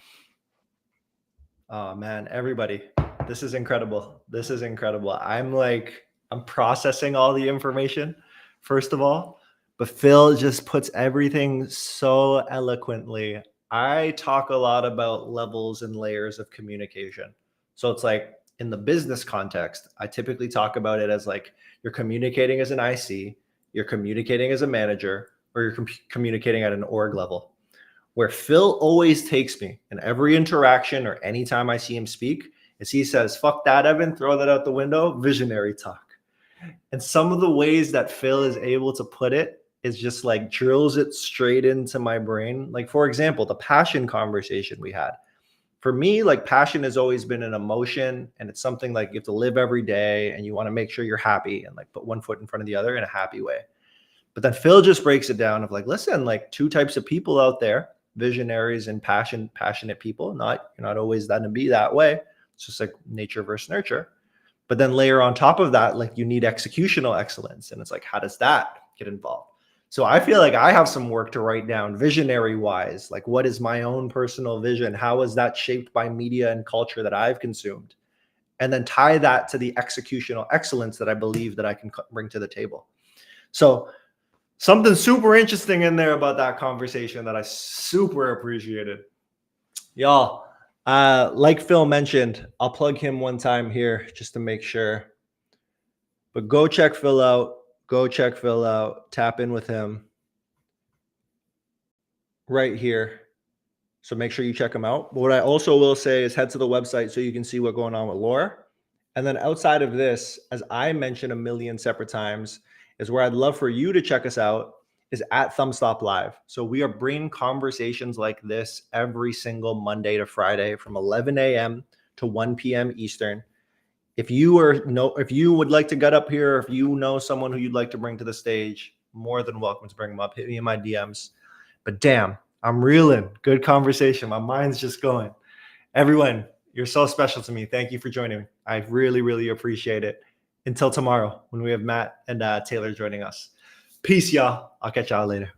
Oh man, everybody, this is incredible. This is incredible. I'm processing all the information, first of all, but Phil just puts everything so eloquently. I talk a lot about levels and layers of communication. So it's like in the business context, I typically talk about it as like you're communicating as an IC, you're communicating as a manager, or you're communicating at an org level. Where Phil always takes me in every interaction or anytime I see him speak is he says, fuck that, Evan, throw that out the window, visionary talk. And some of the ways that Phil is able to put it is just like drills it straight into my brain. Like, for example, the passion conversation we had. For me, like passion has always been an emotion, and it's something like you have to live every day and you want to make sure you're happy and like put one foot in front of the other in a happy way. But then Phil just breaks it down of like, listen, like two types of people out there, visionaries and passionate people. You're not always going to be that way. It's just like nature versus nurture. But then layer on top of that, like you need executional excellence. And it's like, how does that get involved? So I feel like I have some work to write down visionary wise, like what is my own personal vision? How is that shaped by media and culture that I've consumed? And then tie that to the executional excellence that I believe that I can bring to the table. So something super interesting in there about that conversation that I super appreciated. Y'all, like Phil mentioned, I'll plug him one time here just to make sure. But go check Phil out. Go check Phil out. Tap in with him right here. So make sure you check him out. But what I also will say is head to the website so you can see what's going on with lore. And then outside of this, as I mentioned a million separate times, is where I'd love for you to check us out is at ThumbstopLive. So we are bringing conversations like this every single Monday to Friday from 11 a.m. to 1 p.m. Eastern. If you would like to get up here, if you know someone who you'd like to bring to the stage, more than welcome to bring them up. Hit me in my DMs. But damn, I'm reeling. Good conversation. My mind's just going. Everyone, you're so special to me. Thank you for joining me. I really, really appreciate it. Until tomorrow when we have Matt and Taylor joining us. Peace, y'all. I'll catch y'all later.